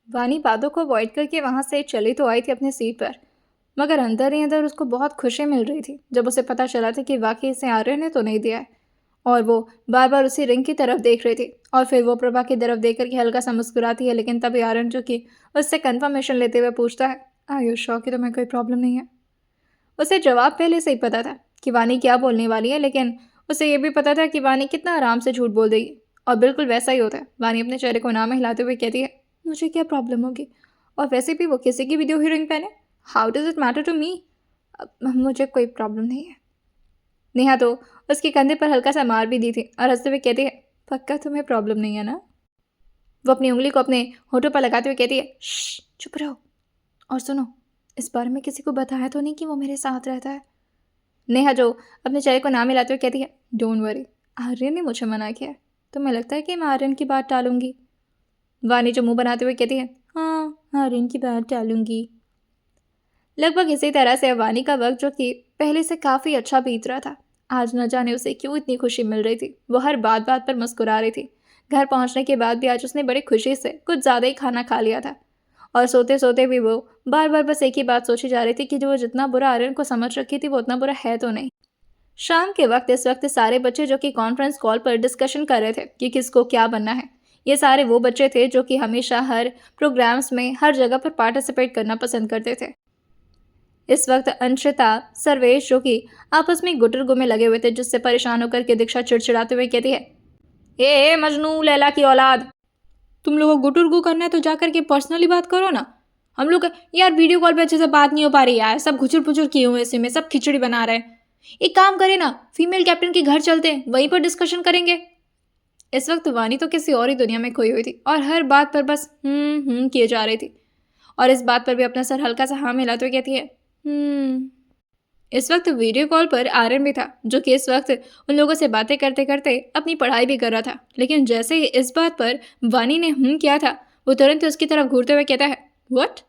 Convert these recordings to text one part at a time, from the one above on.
वानी बातों को अवॉइड करके वहाँ से चली तो आई थी अपनी सीट पर, मगर अंदर ही अंदर उसको बहुत खुशी मिल रही थी जब उसे पता चला था कि वाकई इसे आर्यन ने तो नहीं दिया है। और वो बार बार उसी रिंग की तरफ देख रही थी और फिर वो प्रभा की तरफ देख करके हल्का सा मुस्कुराती है, लेकिन तभी आर्यन जो कि उससे कंफर्मेशन लेते हुए पूछता है, आयुष श्योर कि तुम्हें कोई प्रॉब्लम नहीं है। उसे जवाब पहले से ही पता था कि वानी क्या बोलने वाली है, लेकिन उसे ये भी पता था कि वानी कितना आराम से झूठ बोल देगी। और बिल्कुल वैसा ही होता है। वानी अपने चेहरे को ना में हिलाते हुए कहती है, मुझे क्या प्रॉब्लम होगी, और वैसे भी वो किसी की भी दी हुई रिंग पहने, how does it matter to me. मुझे कोई प्रॉब्लम नहीं है। नेहा तो उसके कंधे पर हल्का सा मार भी दी थी और हंसते हुए कहती है, पक्का तुम्हें प्रॉब्लम नहीं है ना। वो अपनी उंगली को अपने होठों पर लगाते हुए कहती है, चुप रहो, और सुनो, इस बारे में किसी को बताया तो नहीं कि वो मेरे साथ रहता है। नेहा जो अपने चेहरे को ना मिलाते हुए कहती है, डोंट वरी, आर्यन ने मुझे मना किया है, तुम्हें लगता है कि मैं आर्यन की बात टालूंगी। वानी जो मुंह बनाते हुए कहती है, हाँ आर्यन की बात टालूंगी। लगभग इसी तरह से वानी का वक्त, जो कि पहले से काफ़ी अच्छा बीत रहा था, आज न जाने उसे क्यों इतनी खुशी मिल रही थी। वो हर बात बात पर मुस्कुरा रही थी। घर पहुंचने के बाद भी आज उसने बड़ी खुशी से कुछ ज़्यादा ही खाना खा लिया था। और सोते सोते भी वो बार बार बस एक ही बात सोची जा रही थी कि जो वो जितना बुरा आर्यन को समझ रखी थी वो उतना बुरा है तो नहीं। शाम के वक्त इस वक्त सारे बच्चे जो कि कॉन्फ्रेंस कॉल पर डिस्कशन कर रहे थे कि किसको क्या बनना है, ये सारे वो बच्चे थे जो कि हमेशा हर प्रोग्राम्स में हर जगह पर पार्टिसिपेट करना पसंद करते थे। इस वक्त अंशिता, सर्वेश जो कि आपस में गुटरगु में लगे हुए थे, जिससे परेशान होकर के दीक्षा चिड़चिड़ाते हुए कहती है, ए मजनू लैला की औलाद, तुम लोगों को गुटरगु करना है तो जाकर के पर्सनली बात करो ना। हम लोग यार वीडियो कॉल पे अच्छे से बात नहीं हो पा रही यार, सब घुचुर पुचुर किए हुए इसी में, सब खिचड़ी बना रहे हैं। एक काम करें ना, फीमेल कैप्टन के घर चलते हैं, वहीं पर डिस्कशन करेंगे। इस वक्त वानी तो किसी और ही दुनिया में खोई हुई थी और हर बात पर बस किए जा रही थी। और इस बात पर भी अपना सर हल्का सा हाँ मिलाते हुए कहती है, इस वक्त वीडियो कॉल पर आर्यन भी था, जो कि इस वक्त उन लोगों से बातें करते करते अपनी पढ़ाई भी कर रहा था। लेकिन जैसे ही इस बात पर वानी ने किया था, वो तुरंत उसकी तरफ घूरते हुए कहता है, व्हाट,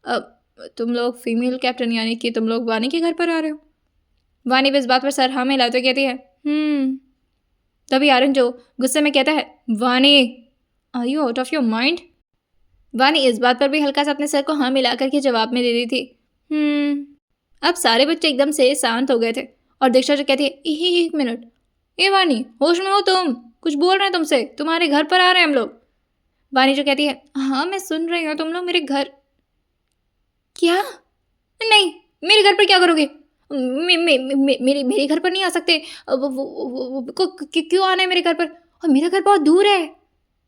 अब तुम लोग फीमेल कैप्टन यानी कि तुम लोग वानी के घर पर आ रहे हो। वानी भी इस बात पर सर हाँ मिलाते हुए कहती है, तभी आर्यन जो गुस्से में कहता है, Vani are you out of your mind. Vani इस बात पर भी हल्का सा अपने सर को हाँ मिलाकर के जवाब में दे दी थी। अब सारे बच्चे एकदम से शांत हो गए थे और दीक्षा जो कहती है, एक मिनट, ए वानी होश में हो तुम, कुछ बोल रहे हैं तुमसे, तुम्हारे घर पर आ रहे हैं हम लोग। वानी जो कहती है, हाँ मैं सुन रही हूँ, तुम लोग मेरे घर, क्या, नहीं मेरे घर पर क्या करोगे, मेरे घर पर नहीं आ सकते, क्यों आना है मेरे घर पर, और मेरा घर बहुत दूर है।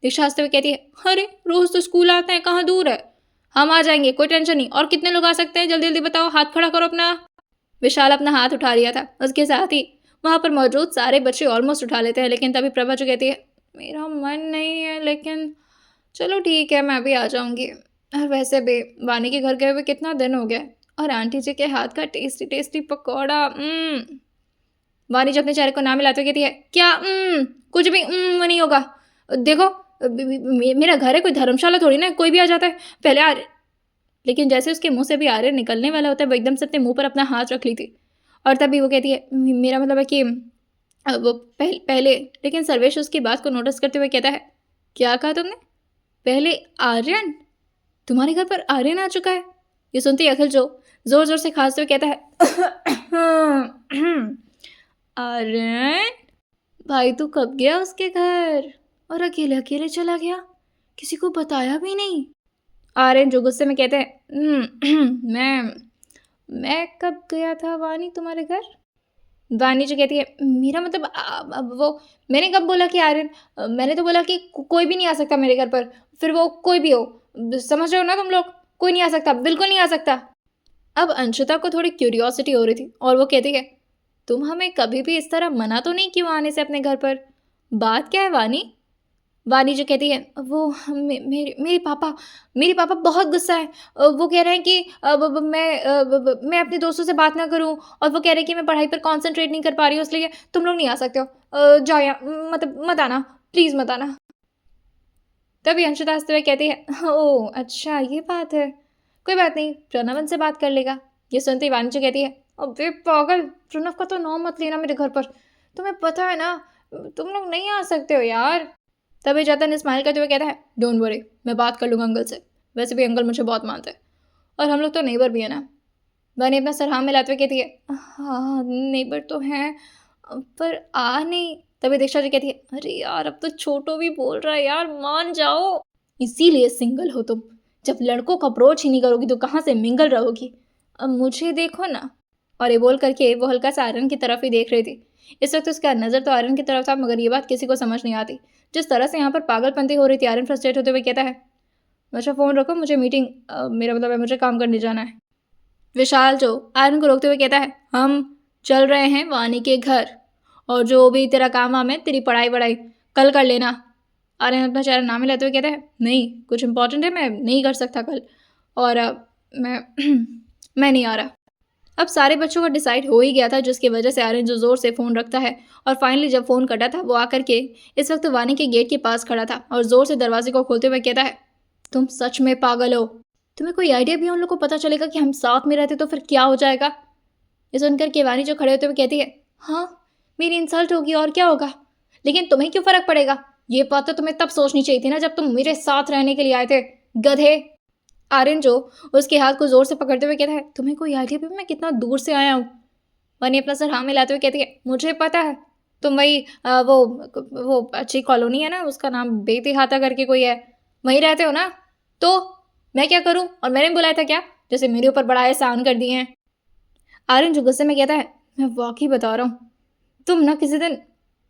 दीक्षा हंसते हुए कहती है, अरे रोज तो स्कूल आते हैं, कहाँ दूर है, हम आ जाएंगे, कोई टेंशन नहीं। और कितने लोग आ सकते हैं, जल्दी जल्दी बताओ, हाथ खड़ा करो अपना। विशाल अपना हाथ उठा लिया था, उसके साथ ही वहाँ पर मौजूद सारे बच्चे ऑलमोस्ट उठा लेते हैं, लेकिन तभी प्रभा जो कहती है, मेरा मन नहीं है, लेकिन चलो ठीक है मैं भी आ जाऊँगी। और वैसे भी वानी के घर गए हुए कितना दिन हो गया, और आंटी जी के हाथ का टेस्टी टेस्टी पकौड़ा। वानी जो अपने चेहरे को ना मिलाते हुए कहती है, क्या कुछ भी नहीं होगा, देखो मेरा घर है, कोई धर्मशाला थोड़ी ना, कोई भी आ जाता है, पहले आ। लेकिन जैसे उसके मुंह से भी आर्यन निकलने वाला होता है, वो एकदम से अपने मुंह पर अपना हाथ रख ली थी। और तभी वो कहती है, मेरा मतलब है कि वो पहले। लेकिन सर्वेश उसकी बात को नोटिस करते हुए कहता है, क्या कहा तुमने, पहले आर्यन, तुम्हारे घर पर आर्यन आ चुका है। ये सुनते ही अखिल जो जोर जोर से खांसते हुए कहता है, आर्यन भाई तू कब गया उसके घर, और अकेले अकेले चला गया, किसी को बताया भी नहीं। आर्यन जो गुस्से में कहते हैं, मैं कब गया था वानी तुम्हारे घर। वानी जो कहती है, मेरा मतलब वो मैंने कब बोला कि आर्यन, मैंने तो बोला कि कोई भी नहीं आ सकता मेरे घर पर, फिर वो कोई भी हो, समझ रहे हो ना तुम लोग, कोई नहीं आ सकता, बिल्कुल नहीं आ सकता। अब अंशिता को थोड़ी क्यूरियोसिटी हो रही थी और वो कहती है, तुम हमें कभी भी इस तरह मना तो नहीं क्यों आने से अपने घर पर, बात क्या है वानी। वानी जो कहती है, वो मेरे पापा बहुत गुस्सा है, वो कह रहे हैं कि मैं अपने दोस्तों से बात ना करूं, और वो कह रहे हैं कि मैं पढ़ाई पर कंसंट्रेट नहीं कर पा रही हूँ, इसलिए तुम लोग नहीं आ सकते हो, जाओ यहाँ, मतलब मत आना, प्लीज़ मत आना। तभी अंशिता हंसते हुए कहती है, ओह अच्छा ये बात है, कोई बात नहीं, प्रणवन से बात कर लेगा। ये सुनते ही वानी जो कहती है, अबे पागल, प्रणव का तो नाम मत लेना मेरे घर पर, तुम्हें पता है ना तुम लोग नहीं आ सकते हो यार। तभी जतन स्माइल करते हुए कहता है, डोंट वरी, मैं बात कर लूँगा अंकल से, वैसे भी अंकल मुझे बहुत मानते हैं और हम लोग तो नेबर भी है ना। वानी अपना सर हाँ मिलाते हुए कहती है, हाँ नेबर तो हैं, पर आ नहीं। तभी दीक्षा जी कहती है, अरे यार अब तो छोटू भी बोल रहा है यार, मान जाओ। इसीलिए सिंगल हो तुम, जब लड़कों को अप्रोच ही नहीं करोगी तो कहाँ से मिंगल रहोगी। अब मुझे देखो ना। और ये बोल करके वो हल्का सा आर्यन की तरफ ही देख रही थी। इस वक्त उसका नज़र तो आर्यन की तरफ था, मगर ये बात किसी को समझ नहीं आती। जिस तरह से यहाँ पर पागलपंती हो रही थी, आर्यन फ्रस्ट्रेट होते हुए कहता है, अच्छा फ़ोन रखो, मुझे मीटिंग मेरा मतलब है मुझे काम करने जाना है। विशाल जो आर्यन को रोकते हुए कहता है, हम चल रहे हैं वानी के घर, और जो भी तेरा काम वाम है, तेरी पढ़ाई वढ़ाई कल कर लेना। आर्यन अपना चेहरा नाम लेते हुए कहता है, नहीं कुछ इंपॉर्टेंट है, मैं नहीं कर सकता कल, और मैं मैं नहीं आ रहा। अब सारे बच्चों का डिसाइड हो ही गया था, जिसकी वजह से आर्यन जो ज़ोर से फ़ोन रखता है। और फाइनली जब फ़ोन कटा था, वो आकर के इस वक्त वानी के गेट के पास खड़ा था और ज़ोर से दरवाजे को खोलते हुए कहता है, तुम सच में पागल हो? तुम्हें कोई आइडिया भी है उन लोग को पता चलेगा कि हम साथ में रहते तो फिर क्या हो जाएगा? ये सुनकर के वानी जो खड़े होते हुए कहती है, हाँ मेरी इंसल्ट होगी और क्या होगा, लेकिन तुम्हें क्यों फ़र्क पड़ेगा? ये बात तो तुम्हें तब सोचनी चाहिए थी ना, जब तुम मेरे साथ रहने के लिए आए थे, गधे। आर्यन जो उसके हाथ को जोर से पकड़ते हुए कहता है, तुम्हें कोई आइडिया भी मैं कितना दूर से आया हूँ? वनी अपना सर हाँ मिलाते हुए कहती है, मुझे पता है, तुम वही वो अच्छी कॉलोनी है ना, उसका नाम बेतिहाता करके कोई है, वहीं रहते हो ना? तो मैं क्या करूँ, और मैंने बुलाया था क्या, जैसे मेरे ऊपर बड़ा एहसान कर दिए हैं। आर्यन जो गुस्से में कहता है, मैं वाकई बता रहा हूँ, तुम ना किसी दिन।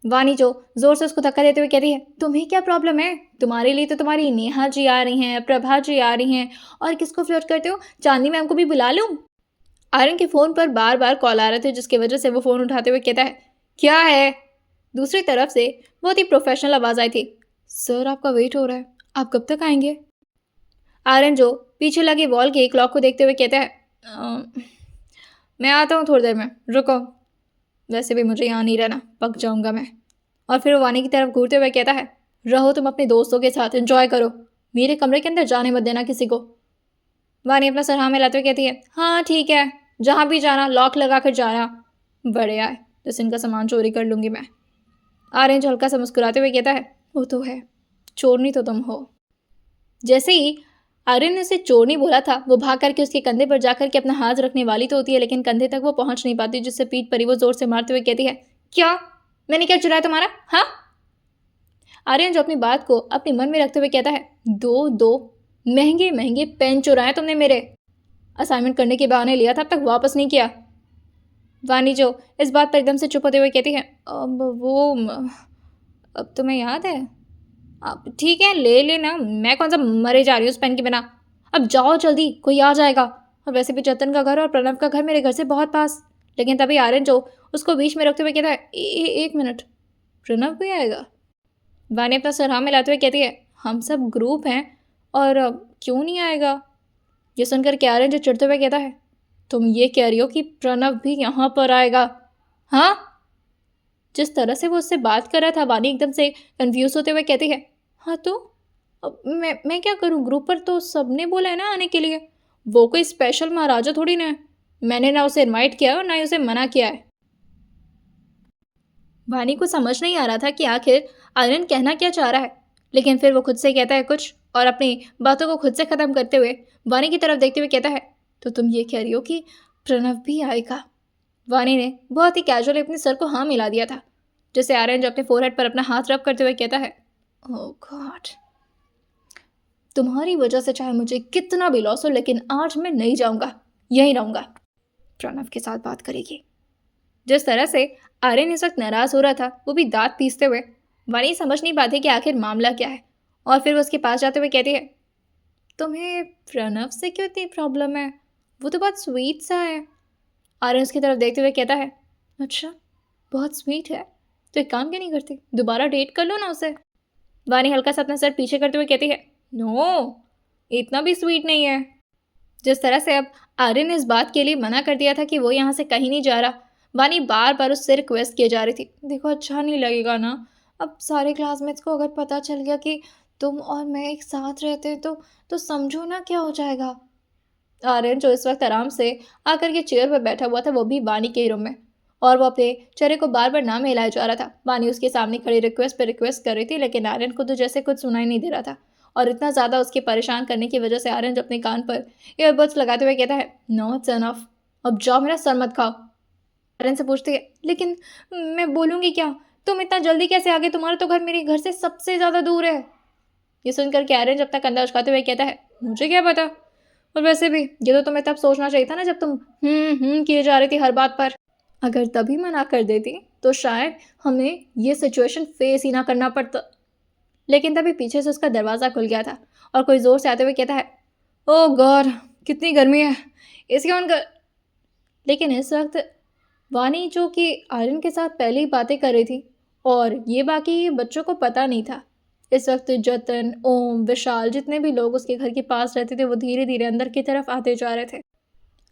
वानी जो जोर से उसको धक्का देते हुए कहती है, तुम्हें क्या प्रॉब्लम है? तुम्हारे लिए तो तुम्हारी नेहा जी आ रही हैं, प्रभा जी आ रही हैं, और किसको फ्लर्ट करते हो? चांदनी मैम को भी बुला लूं? आर्यन के फ़ोन पर बार बार कॉल आ रहे थे, जिसकी वजह से वो फ़ोन उठाते हुए कहता है, क्या है? दूसरी तरफ से बहुत ही प्रोफेशनल आवाज़ आई थी, सर आपका वेट हो रहा है, आप कब तक आएंगे? आर्यन जो पीछे लगे वॉल के क्लॉक को देखते हुए कहता है, मैं आता हूँ थोड़ी देर में, रुको, वैसे भी मुझे यहाँ नहीं रहना, पक जाऊँगा मैं। और फिर वो वानी की तरफ घूरते हुए कहता है, रहो तुम अपने दोस्तों के साथ, एंजॉय करो, मेरे कमरे के अंदर जाने मत देना किसी को। वानी अपना सर हाँ मिलाते हुए कहती है, हाँ ठीक है, जहाँ भी जाना लॉक लगा कर जाना, बड़े आए जैसे इनका सामान चोरी कर लूँगी मैं। आर्यन जो हल्का सा मुस्कुराते हुए कहता है, वो तो है, चोरनी तो तुम हो। जैसे ही आर्यन ने उसे चोरनी बोला था, वो भाग करके उसके कंधे पर जाकर के अपना हाथ रखने वाली तो होती है, लेकिन कंधे तक वो पहुंच नहीं पाती, जिससे पीठ पर ही वो जोर से मारते हुए कहती है, क्या मैंने क्या चुराया तुम्हारा? हाँ। आर्यन जो अपनी बात को अपने मन में रखते हुए कहता है, दो दो महंगे महंगे पेन चुराए तुमने मेरे, असाइनमेंट करने के बहाने लिया था, अब तक वापस नहीं किया। वानी जो इस बात पर एकदम से चुप होते हुए कहती है, अब तुम्हें याद है, अब ठीक है ले लेना, मैं कौन सा मरे जा रही हूँ उस पेन के बिना, अब जाओ जल्दी, कोई आ जाएगा, और वैसे भी जतन का घर और प्रणव का घर मेरे घर से बहुत पास। लेकिन तभी आर्यन जो उसको बीच में रखते हुए कहता है, एक मिनट, प्रणव भी आएगा? वानी अपना सर हाँ मिलाते हुए कहती है, हम सब ग्रुप हैं, और क्यों नहीं आएगा? ये सुनकर के आर्यन जो चिढ़ते हुए कहता है, तुम ये कह रही हो कि प्रणव भी यहाँ पर आएगा? हाँ। जिस तरह से वो उससे बात कर रहा था, वानी एकदम से कंफ्यूज होते हुए कहती है, हाँ तो अब मैं क्या करूँ, ग्रुप पर तो सबने बोला है ना आने के लिए, वो कोई स्पेशल महाराजा थोड़ी ना है, मैंने ना उसे इनवाइट किया है और ना ही उसे मना किया है। वानी को समझ नहीं आ रहा था कि आखिर आर्यन कहना क्या चाह रहा है, लेकिन फिर वो खुद से कहता है कुछ, और अपनी बातों को खुद से ख़त्म करते हुए वानी की तरफ देखते हुए कहता है, तो तुम ये कह रही हो कि प्रणव भी आएगा? वानी ने बहुत ही कैजुअली अपने सर को हाँ मिला दिया था, जैसे आर्यन जो अपने फोरहेड पर अपना हाथ रब करते हुए कहता है, ओह गॉड, तुम्हारी वजह से चाहे मुझे कितना भी लॉस हो, लेकिन आज मैं नहीं जाऊंगा, यहीं रहूंगा, प्रणव के साथ बात करेगी। जिस तरह से आर्यन इस वक्त नाराज हो रहा था, वो भी दांत पीसते हुए, वानी समझ नहीं पाती कि आखिर मामला क्या है। और फिर वो उसके पास जाते हुए कहती है, तुम्हें प्रणव से क्यों इतनी प्रॉब्लम है? वो तो बहुत स्वीट सा है। आर्यन उसकी तरफ देखते हुए कहता है, अच्छा बहुत स्वीट है, तो एक काम क्यों नहीं करती, दोबारा डेट कर लो ना उसे। वानी हल्का सा अपना सर पीछे करते हुए कहती है, नो, इतना भी स्वीट नहीं है। जिस तरह से अब आर्यन ने इस बात के लिए मना कर दिया था कि वो यहाँ से कहीं नहीं जा रहा, वानी बार बार उससे रिक्वेस्ट किए जा रही थी, देखो अच्छा नहीं लगेगा ना, अब सारे क्लासमेट्स को अगर पता चल गया कि तुम और मैं एक साथ रहते हैं तो समझो ना क्या हो जाएगा। आर्यन जो इस वक्त आराम से आकर के चेयर पर बैठा हुआ था, वो भी वानी के ही रूम में, और वो अपने चेहरे को बार बार नाम हिलाया जा रहा था। वानी उसके सामने खड़ी रिक्वेस्ट पर रिक्वेस्ट कर रही थी, लेकिन आर्यन को तो जैसे कुछ सुनाई नहीं दे रहा था, और इतना ज़्यादा उसके परेशान करने की वजह से आर्यन जो अपने कान पर ईयरबड्स लगाते हुए कहता है, नो इट्स एनफ, अब जाओ मेरा सर मत खाओ। आर्यन से पूछती है, लेकिन मैं बोलूँगी क्या? तुम इतना जल्दी कैसे आ गए? तुम्हारा तो घर मेरे घर से सबसे ज़्यादा दूर है। ये सुनकर के आर्यन जब तक कंधा उचकाते हुए कहता है, मुझे क्या पता, और वैसे भी ये तो तुम्हें तब सोचना चाहिए था ना जब तुम किए जा रही थी हर बात पर। अगर तभी मना कर देती तो शायद हमें ये सिचुएशन फेस ही ना करना पड़ता। लेकिन तभी पीछे से उसका दरवाज़ा खुल गया था और कोई ज़ोर से आते हुए कहता है, ओ गॉड कितनी गर्मी है, एसी ऑन कर। लेकिन इस वक्त वानी जो कि आर्यन के साथ पहले ही बातें कर रही थी और ये बाकी बच्चों को पता नहीं था। इस वक्त जतन, ओम, विशाल, जितने भी लोग उसके घर के पास रहते थे वो धीरे धीरे अंदर की तरफ आते जा रहे थे।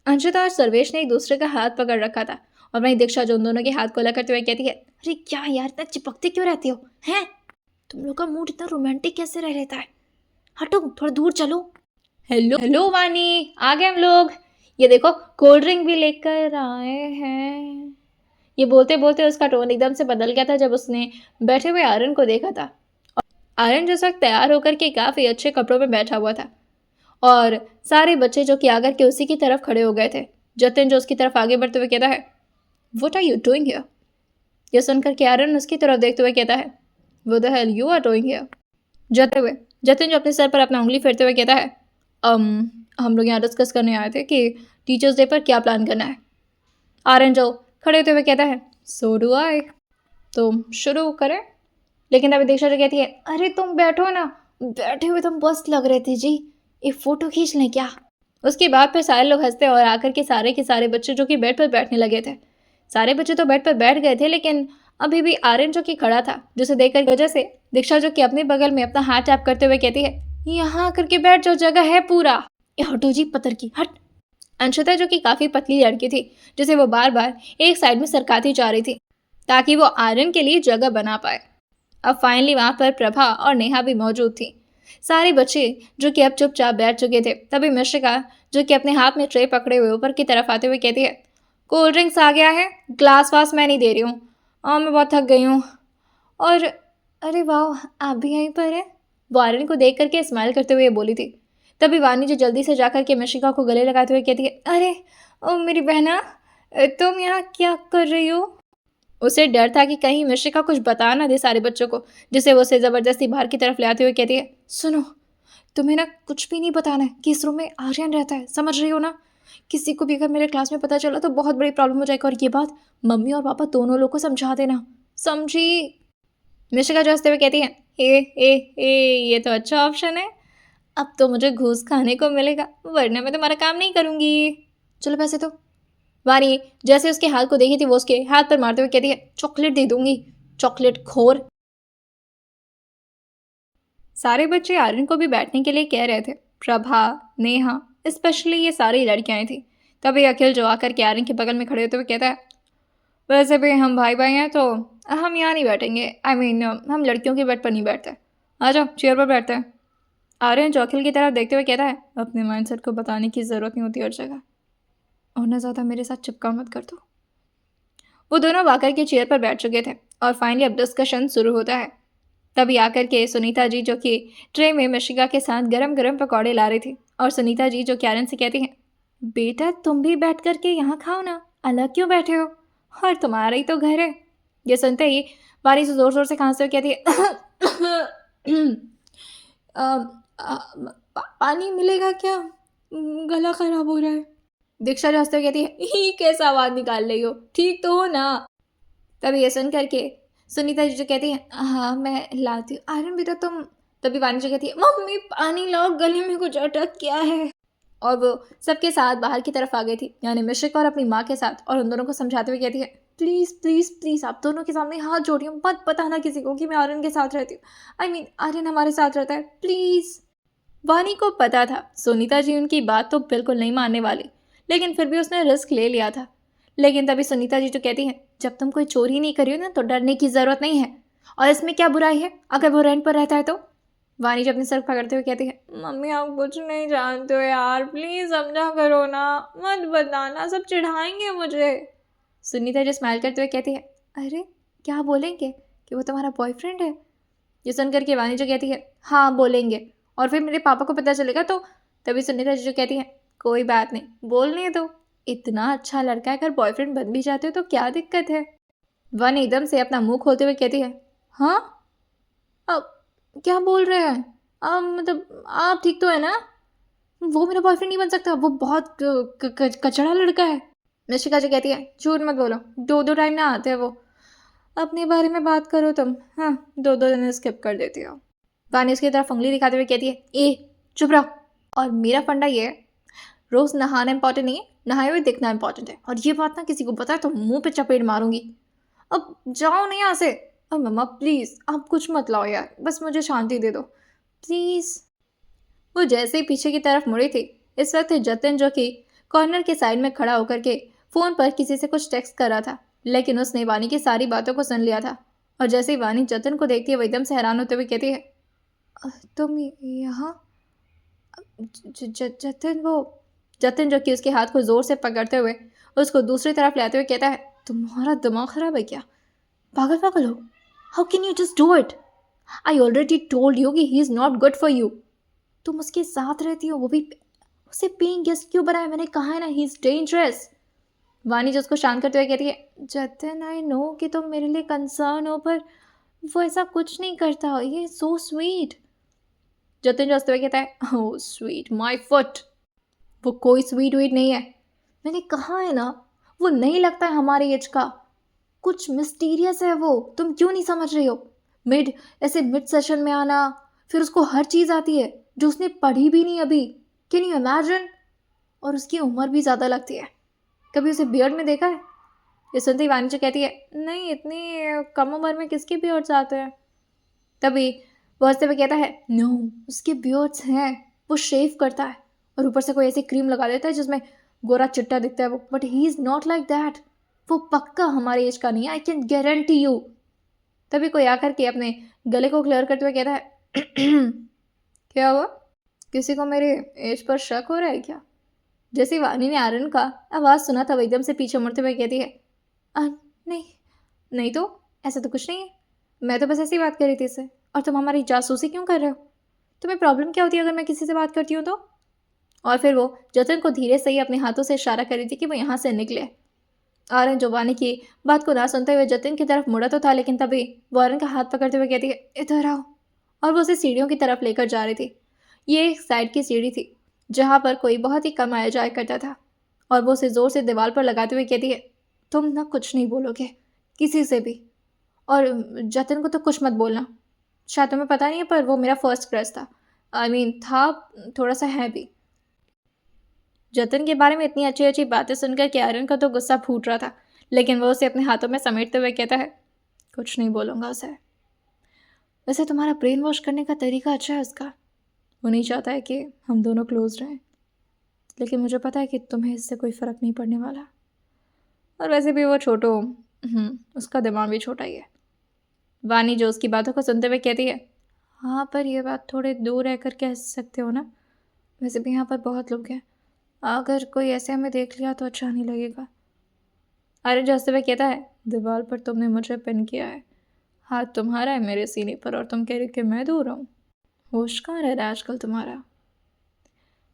अंशिता और सर्वेश ने एक दूसरे का हाथ पकड़ रखा था और वहीं दीक्षा जो उन दोनों के हाथ को अलग करते हुए कहती है, अरे क्या यार इतना चिपकते क्यों रहती हो हैं? तुम लोग का मूड इतना रोमांटिक कैसे रह रहता है? हटो थोड़ा दूर चलो। हेलो हेलो वानी, आ गए हम लोग, ये देखो कोल्ड ड्रिंक भी लेकर आए हैं। ये बोलते बोलते उसका टोन एकदम से बदल गया था जब उसने बैठे हुए आर्यन को देखा था। आर्यन जिस वक्त तैयार होकर के काफ़ी अच्छे कपड़ों में बैठा हुआ था और सारे बच्चे जो कि आकर के उसी की तरफ खड़े हो गए थे। जतिन जो उसकी तरफ आगे बढ़ते हुए कहता है, what are you doing here? यह सुनकर के आर्यन उसकी तरफ देखते हुए कहता है, what the hell you are doing here? Jatin जो अपने सर पर अपना उंगली फेरते हुए कहता है, हम लोग यहाँ डिस्कस करने आए थे कि टीचर्स डे पर क्या प्लान करना है। आर्यन जो खड़े होते हुए कहता है, सो डू आई, तो शुरू करें। लेकिन तभी दीक्षा जो कहती है, अरे तुम बैठो ना, बैठे हुए तुम मस्त लग रहे थे जी, एक फ़ोटो खींच लें क्या? उसके बाद फिर सारे लोग हंसते और आकर के सारे बच्चे जो कि बेड पर बैठने लगे थे। सारे बच्चे तो बेड पर बैठ गए थे लेकिन अभी भी आर्यन जो कि खड़ा था, जिसे देखकर वजह से दीक्षा जो कि अपने बगल में अपना हाथ टैप करते हुए कहती है, यहाँ आकर के बैठ जो जगह है पूरा। ये हटो जी पत्थर की, हट। अंशिता जो कि काफ़ी पतली लड़की थी जिसे वो बार बार एक साइड में सरकाती जा रही थी ताकि वो आर्यन के लिए जगह बना पाए। अब फाइनली वहाँ पर प्रभा और नेहा भी मौजूद थी। सारे बच्चे जो कि अब चुपचाप बैठ चुके थे। तभी मिश्रिका जो कि अपने हाथ में ट्रे पकड़े हुए ऊपर की तरफ आते हुए कहती है, कोल्ड ड्रिंक्स आ गया है, ग्लास वास मैं नहीं दे रही हूँ, मैं बहुत थक गई हूँ। और अरे वाह आप भी यहीं पर हैं? वो आर्यन को देख करके स्माइल करते हुए बोली थी। तभी वानी जो जल्दी से जाकर के मिश्रिका को गले लगाते हुए कहती है, अरे ओ मेरी बहना, तुम यहाँ क्या कर रही हो? उसे डर था कि कहीं मिश्रिका कुछ बता ना दे सारे बच्चों को, जिसे वो उसे ज़बरदस्ती बाहर की तरफ ले आते हुए कहती है, सुनो तुम्हें ना कुछ भी नहीं बताना है कि इस रूम में आर्यन रहता है, समझ रही हो ना? किसी को भी अगर मेरे क्लास में पता चला तो बहुत बड़ी प्रॉब्लम हो जाएगी, और ये बात मम्मी और पापा दोनों लोग को समझा देना, समझी? मिश्रिका जो हंसते हुए कहती है, ये तो अच्छा ऑप्शन है, अब तो मुझे घूस खाने को मिलेगा, वरना मैं तुम्हारा काम नहीं करूँगी। चलो पैसे तो। वानी जैसे उसके हाथ को देखी थी वो उसके हाथ पर मारते हुए कहती है, चॉकलेट दे दूंगी, चॉकलेट खोर। सारे बच्चे आर्यन को भी बैठने के लिए कह रहे थे। प्रभा, नेहा, स्पेशली ये सारी लड़कियां थी। तभी अखिल जो आकर के आर्यन के बगल में खड़े होते हुए कहता है, वैसे भी हम भाई भाई हैं तो हम यहाँ नहीं बैठेंगे, हम लड़कियों के बेड पर नहीं बैठते, आ जाओ चेयर पर बैठते हैं। आर्यन जो अखिल की तरफ देखते हुए कहता है, अपने माइंडसेट को बताने की ज़रूरत नहीं होती हर जगह, और ना ज़्यादा मेरे साथ चिपका मत कर दो। वो दोनों आकर के चेयर पर बैठ चुके थे और फाइनली अब डिस्कशन शुरू होता है। तभी आकर के सुनीता जी जो कि ट्रे में मिश्रिका के साथ गरम गरम पकौड़े ला रही थी, और सुनीता जी जो आर्यन से कहती हैं, बेटा तुम भी बैठ कर के यहाँ खाओ ना, अलग क्यों बैठे हो, और तुम्हारा ही तो घर है। ये सुनते ही वानी से ज़ोर ज़ोर से खांसते हुए कहती है, पानी मिलेगा क्या, गला खराब हो रहा है। दीक्षा जो हंसते हुए कहती है, ही कैसा आवाज़ निकाल रही हो, ठीक तो हो ना? तभी ये सुन करके सुनीता जी जो कहती है, हाँ मैं लाती हूँ। आर्यन बेटा तुम। तभी वानी जो कहती है, मम्मी पानी लाओ, गले में कुछ अटक गया है। और वो सबके साथ बाहर की तरफ आ गई थी, यानी मिश्रिका और अपनी माँ के साथ, और उन दोनों को समझाते हुए कहती है, प्लीज़ प्लीज़ प्लीज़ आप दोनों के सामने हाथ जोड़ी, मत बताना किसी को कि मैं आर्यन के साथ रहती हूँ, आर्यन हमारे साथ रहता है, प्लीज़। वानी को पता था सुनीता जी उनकी बात तो बिल्कुल नहीं मानने वाली, लेकिन फिर भी उसने रिस्क ले लिया था। लेकिन तभी सुनीता जी जो कहती हैं, जब तुम कोई चोरी नहीं करी हो ना तो डरने की ज़रूरत नहीं है, और इसमें क्या बुराई है अगर वो रेंट पर रहता है तो? वानी जब अपने सर पकड़ते हुए कहती है, मम्मी आप कुछ नहीं जानते हो यार, प्लीज़ समझा करो ना, मत बताना, सब चिढ़ाएंगे मुझे। सुनीता जी स्माइल करते हुए कहती है, अरे क्या बोलेंगे कि वो तुम्हारा बॉयफ्रेंड है? ये सुन करके वानी जो कहती है, हाँ बोलेंगे, और फिर मेरे पापा को पता चलेगा तो। तभी सुनीता जीजू कहती है, कोई बात नहीं, बोलने दो। इतना अच्छा लड़का है, अगर बॉयफ्रेंड बन भी जाते हो तो क्या दिक्कत है। वन एकदम से अपना मुंह खोलते हुए कहती है, हाँ अब क्या बोल रहे हैं। मतलब आप ठीक तो है ना। वो मेरा बॉयफ्रेंड नहीं बन सकता, वो बहुत कचड़ा लड़का है। निशिका जी कहती है, झूठ मत बोलो, 2-2 टाइम ना आते हैं वो। अपने बारे में बात करो तुम। हाँ, 2-2 दिन स्किप कर देती हो। वानी उसकी तरफ उंगली दिखाते हुए कहती है, ए चुप रहो। और मेरा फंडा ये है, रोज नहाना इंपॉर्टेंट नहीं है, नहाए हुए दिखना इंपॉर्टेंट है। और ये बात ना किसी को पता है तो मुंह पे चपेट मारूंगी। अब जाओ नहीं यहाँ से। अब मम्मा प्लीज़ आप कुछ मत लाओ यार, बस मुझे शांति दे दो प्लीज़। वो जैसे ही पीछे की तरफ मुड़ी थी, इस वक्त जतिन जो कि कॉर्नर के साइड में खड़ा होकर के फ़ोन पर किसी से कुछ टेक्स्ट कर रहा था, लेकिन उसने वानी की सारी बातों को सुन लिया था। और जैसे ही वानी जतिन को देखती है, वो एकदम से हैरान होते हुए कहती है, तुम यहाँ। जतिन जतिन जो कि उसके हाथ को ज़ोर से पकड़ते हुए उसको दूसरी तरफ ले आते हुए कहता है, तुम्हारा दिमाग खराब है क्या, पागल पागल हो। How can you just do it. I already told you कि he is not good for you. तुम उसके साथ रहती हो, वो भी उसे पेइंग गेस्ट क्यों बनाया, मैंने कहा है ना ही इज़ डेंजरस। वानी जो उसको शांत करते हुए कहती है, जतिन आई नो कि तुम मेरे लिए कंसर्न हो, पर वो ऐसा कुछ नहीं करता, ये सो स्वीट। जतिन जो हंसते हुए कहता है, ओह स्वीट माई फुट। वो कोई स्वीट वीट नहीं है, मैंने कहा है ना, वो नहीं लगता है हमारे एज का, कुछ मिस्टीरियस है वो। तुम क्यों नहीं समझ रही हो। मिड सेशन में आना, फिर उसको हर चीज़ आती है जो उसने पढ़ी भी नहीं अभी। Can you imagine. और उसकी उम्र भी ज़्यादा लगती है। कभी उसे बियर्ड में देखा है। ये सुनते ही वाणिज्य कहती है, नहीं इतनी कम उम्र में किसके बियर्ड्स आते हैं। तभी वो हंसते हुए कहता है, नो उसके बियर्ड्स हैं, वो शेव करता है और ऊपर से कोई ऐसी क्रीम लगा देता है जिसमें गोरा चिट्टा दिखता है वो, but he is not like that. वो पक्का हमारे एज का नहीं है, आई कैन गारंटी यू। तभी कोई आकर के अपने गले को क्लियर करते हुए कहता है, क्या हुआ, किसी को मेरे एज पर शक हो रहा है क्या। जैसे वानी ने आर्यन का आवाज़ सुना था, वो एकदम से पीछे मुड़ते हुए कहती है, नहीं नहीं तो ऐसा तो कुछ नहीं है, मैं तो बस ऐसी बात कर रही थी इससे। और तुम हमारी जासूसी क्यों कर रहे हो, तुम्हें प्रॉब्लम क्या होती है अगर मैं किसी से बात करती हूँ तो। और फिर वो जतिन को धीरे से ही अपने हाथों से इशारा कर रही थी कि वो यहाँ से निकले। आर्यन जो वानी की बात को ना सुनते हुए जतिन की तरफ मुड़ा तो था, लेकिन तभी वो आर्यन का हाथ पकड़ते हुए कहती है, इधर आओ। और वो उसे सीढ़ियों की तरफ लेकर जा रही थी। ये एक साइड की सीढ़ी थी जहाँ पर कोई बहुत ही कम आया जाया करता था। और वो उसे ज़ोर से दीवार पर लगाते हुए कहती है, तुम ना कुछ नहीं बोलोगे किसी से भी, और जतिन को तो कुछ मत बोलना। शायद तुम्हें पता नहीं है पर वो मेरा फर्स्ट क्रश था। था, थोड़ा सा है भी। जतिन के बारे में इतनी अच्छी अच्छी बातें सुनकर कि आर्यन का तो गुस्सा फूट रहा था, लेकिन वो उसे अपने हाथों में समेटते हुए कहता है, कुछ नहीं बोलूँगा उसे। वैसे तुम्हारा ब्रेन वॉश करने का तरीका अच्छा है उसका। वो नहीं चाहता है कि हम दोनों क्लोज रहें, लेकिन मुझे पता है कि तुम्हें इससे कोई फ़र्क नहीं पड़ने वाला। और वैसे भी वो छोटो, उसका दिमाग भी छोटा ही है। वानी जो उसकी बातों को सुनते हुए कहती है, हाँ पर यह बात थोड़े दूर रहकर कह सकते हो ना, वैसे भी यहाँ पर बहुत लोग हैं, अगर कोई ऐसे हमें देख लिया तो अच्छा नहीं लगेगा। अरे जो हंसते हुए कहता है, दीवार पर तुमने मुझे पिन किया है, हाथ तुम्हारा है मेरे सीने पर और तुम कह रहे कि मैं दूर हूँ। होश कहाँ रह रहा है आजकल तुम्हारा।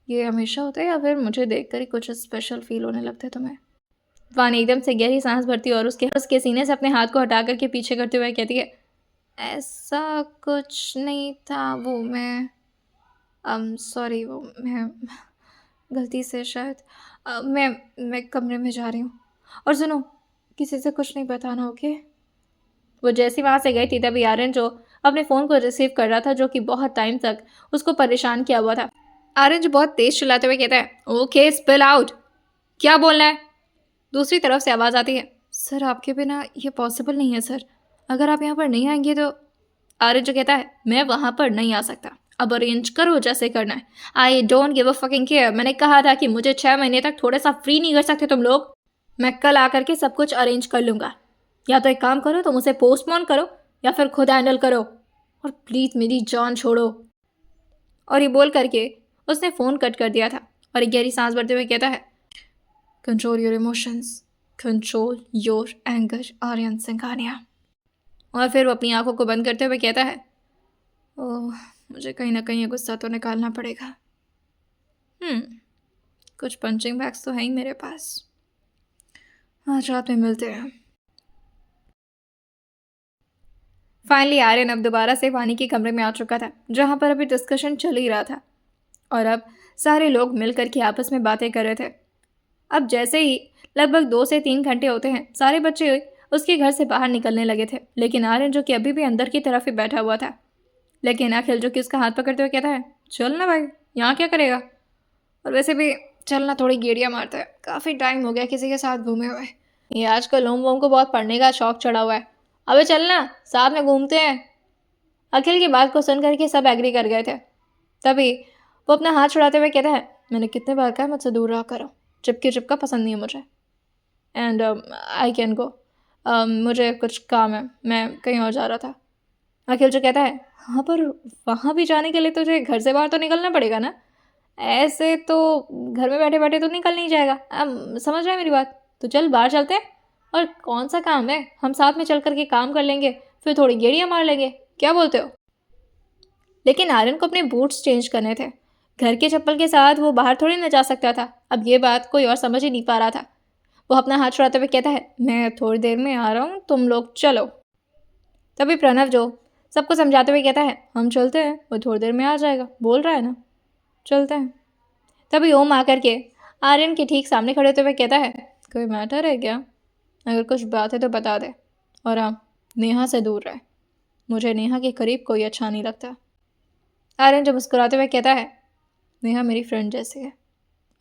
ये हमेशा होता है या फिर मुझे देखकर ही कुछ स्पेशल फील होने लगता है तुम्हें। वानी एकदम से गहरी सांस भरती और उसके सीने से अपने हाथ को हटा करके पीछे करते हुए कहती है, ऐसा कुछ नहीं था, वो मैं सॉरी, वो मैं गलती से शायद मैं कमरे में जा रही हूँ। और सुनो, किसी से कुछ नहीं बताना, ओके। वो जैसी वहाँ से गई थी तभी आर्यन जो अपने फ़ोन को रिसीव कर रहा था, जो कि बहुत टाइम तक उसको परेशान किया हुआ था। आर्यन जो बहुत तेज़ चिल्लाते हुए कहता है, ओके स्पिल आउट, क्या बोलना है। दूसरी तरफ से आवाज़ आती है, सर आपके बिना ये पॉसिबल नहीं है सर, अगर आप यहाँ पर नहीं आएंगे तो। आर्यन जो कहता है, मैं वहाँ पर नहीं आ सकता, अब अरेंज करो जैसे करना है, I don't give a fucking care. मैंने कहा था कि मुझे 6 महीने तक थोड़ा सा फ्री नहीं कर सकते तुम लोग। मैं कल आकर के सब कुछ अरेंज कर लूँगा, या तो एक काम करो तुम उसे पोस्टपोन करो या फिर खुद हैंडल करो, और प्लीज़ मेरी जान छोड़ो। और ये बोल करके उसने फ़ोन कट कर दिया था और एक गहरी सांस भरते हुए कहता है, control your emotions, control your anger, Aryan Singhania. और फिर वो अपनी आंखों को बंद करते हुए कहता है, ओह मुझे कहीं ना कहीं ये गुस्सा तो निकालना पड़ेगा। कुछ पंचिंग बैग्स तो हैं ही मेरे पास। आज रात में मिलते हैं। फाइनली आर्यन अब दोबारा से वानी के कमरे में आ चुका था, जहाँ पर अभी डिस्कशन चल ही रहा था और अब सारे लोग मिलकर के आपस में बातें कर रहे थे। अब जैसे ही लगभग 2 से 3 घंटे होते हैं, सारे बच्चे उसके घर से बाहर निकलने लगे थे, लेकिन आर्यन जो कि अभी भी अंदर की तरफ ही बैठा हुआ था। लेकिन अखिल जो कि उसका हाथ पकड़ते हुए कहता है, चल ना भाई, यहाँ क्या करेगा, और वैसे भी चलना, थोड़ी गेड़ियाँ मारता है, काफ़ी टाइम हो गया किसी के साथ घूमे हुए। ये आजकल ओम वोम को बहुत पढ़ने का शौक चढ़ा हुआ है। अबे चलना, साथ में घूमते हैं। अखिल की बात को सुन करके सब एग्री कर गए थे। तभी वो अपना हाथ छुड़ाते हुए कहता है, मैंने कितने बार कहा मुझसे दूर रहा करो, चिपका पसंद नहीं है मुझे, एंड आई कैन गो, मुझे कुछ काम है, मैं कहीं और जा रहा था। अखिल जो कहता है, हाँ पर वहाँ भी जाने के लिए तुझे घर से बाहर तो निकलना पड़ेगा ना, ऐसे तो घर में बैठे बैठे तो निकल नहीं जाएगा। अब समझ रहा है मेरी बात, तो चल बाहर चलते हैं, और कौन सा काम है, हम साथ में चल करके काम कर लेंगे, फिर थोड़ी गेड़ियाँ मार लेंगे, क्या बोलते हो। लेकिन आर्यन को अपने बूट्स चेंज करने थे, घर के चप्पल के साथ वो बाहर थोड़ी न जा सकता था। अब ये बात कोई और समझ ही नहीं पा रहा था। वो अपना हाथ छुड़ाते हुए कहता है, मैं थोड़ी देर में आ रहा हूँ, तुम लोग चलो। तभी प्रणव जो सबको समझाते हुए कहता है, हम चलते हैं, वो थोड़ी देर में आ जाएगा, बोल रहा है ना, चलते हैं। तभी ओम आकर के आर्यन के ठीक सामने खड़े होते हुए कहता है, कोई मैटर है क्या, अगर कुछ बात है तो बता दे, और हाँ, नेहा से दूर रहे, मुझे नेहा के करीब कोई अच्छा नहीं लगता। आर्यन जो मुस्कुराते हुए कहता है, नेहा मेरी फ्रेंड जैसी है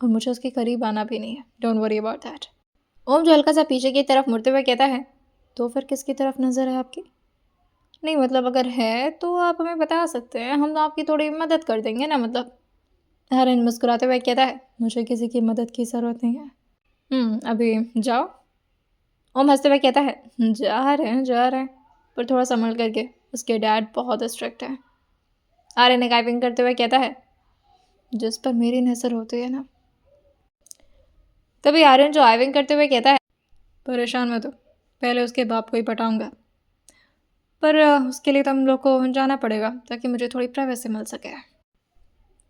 और मुझे उसके करीब आना भी नहीं है, डोंट वरी अबाउट दैट। ओम जो हल्का सा पीछे की तरफ मुड़ते हुए कहता है, तो फिर किसकी तरफ नज़र है आपकी, नहीं मतलब अगर है तो आप हमें बता सकते हैं, हम आपकी थोड़ी मदद कर देंगे ना, मतलब। आर्यन मुस्कुराते हुए कहता है, मुझे किसी की मदद की ज़रूरत नहीं है, अभी जाओ। ओम हंसते हुए कहता है, जा रहे हैं, पर थोड़ा संभल करके, उसके डैड बहुत स्ट्रिक्ट है। आर्यन ने टाइपिंग करते हुए कहता है, जिस पर मेरी नज़र होती है ना। तभी आर्यन जो आइविंग करते हुए कहता है, परेशान मत हो, पहले उसके बाप को ही पटाऊंगा, पर उसके लिए तो हम लोग को जाना पड़ेगा ताकि मुझे थोड़ी प्राइवेसी मिल सके।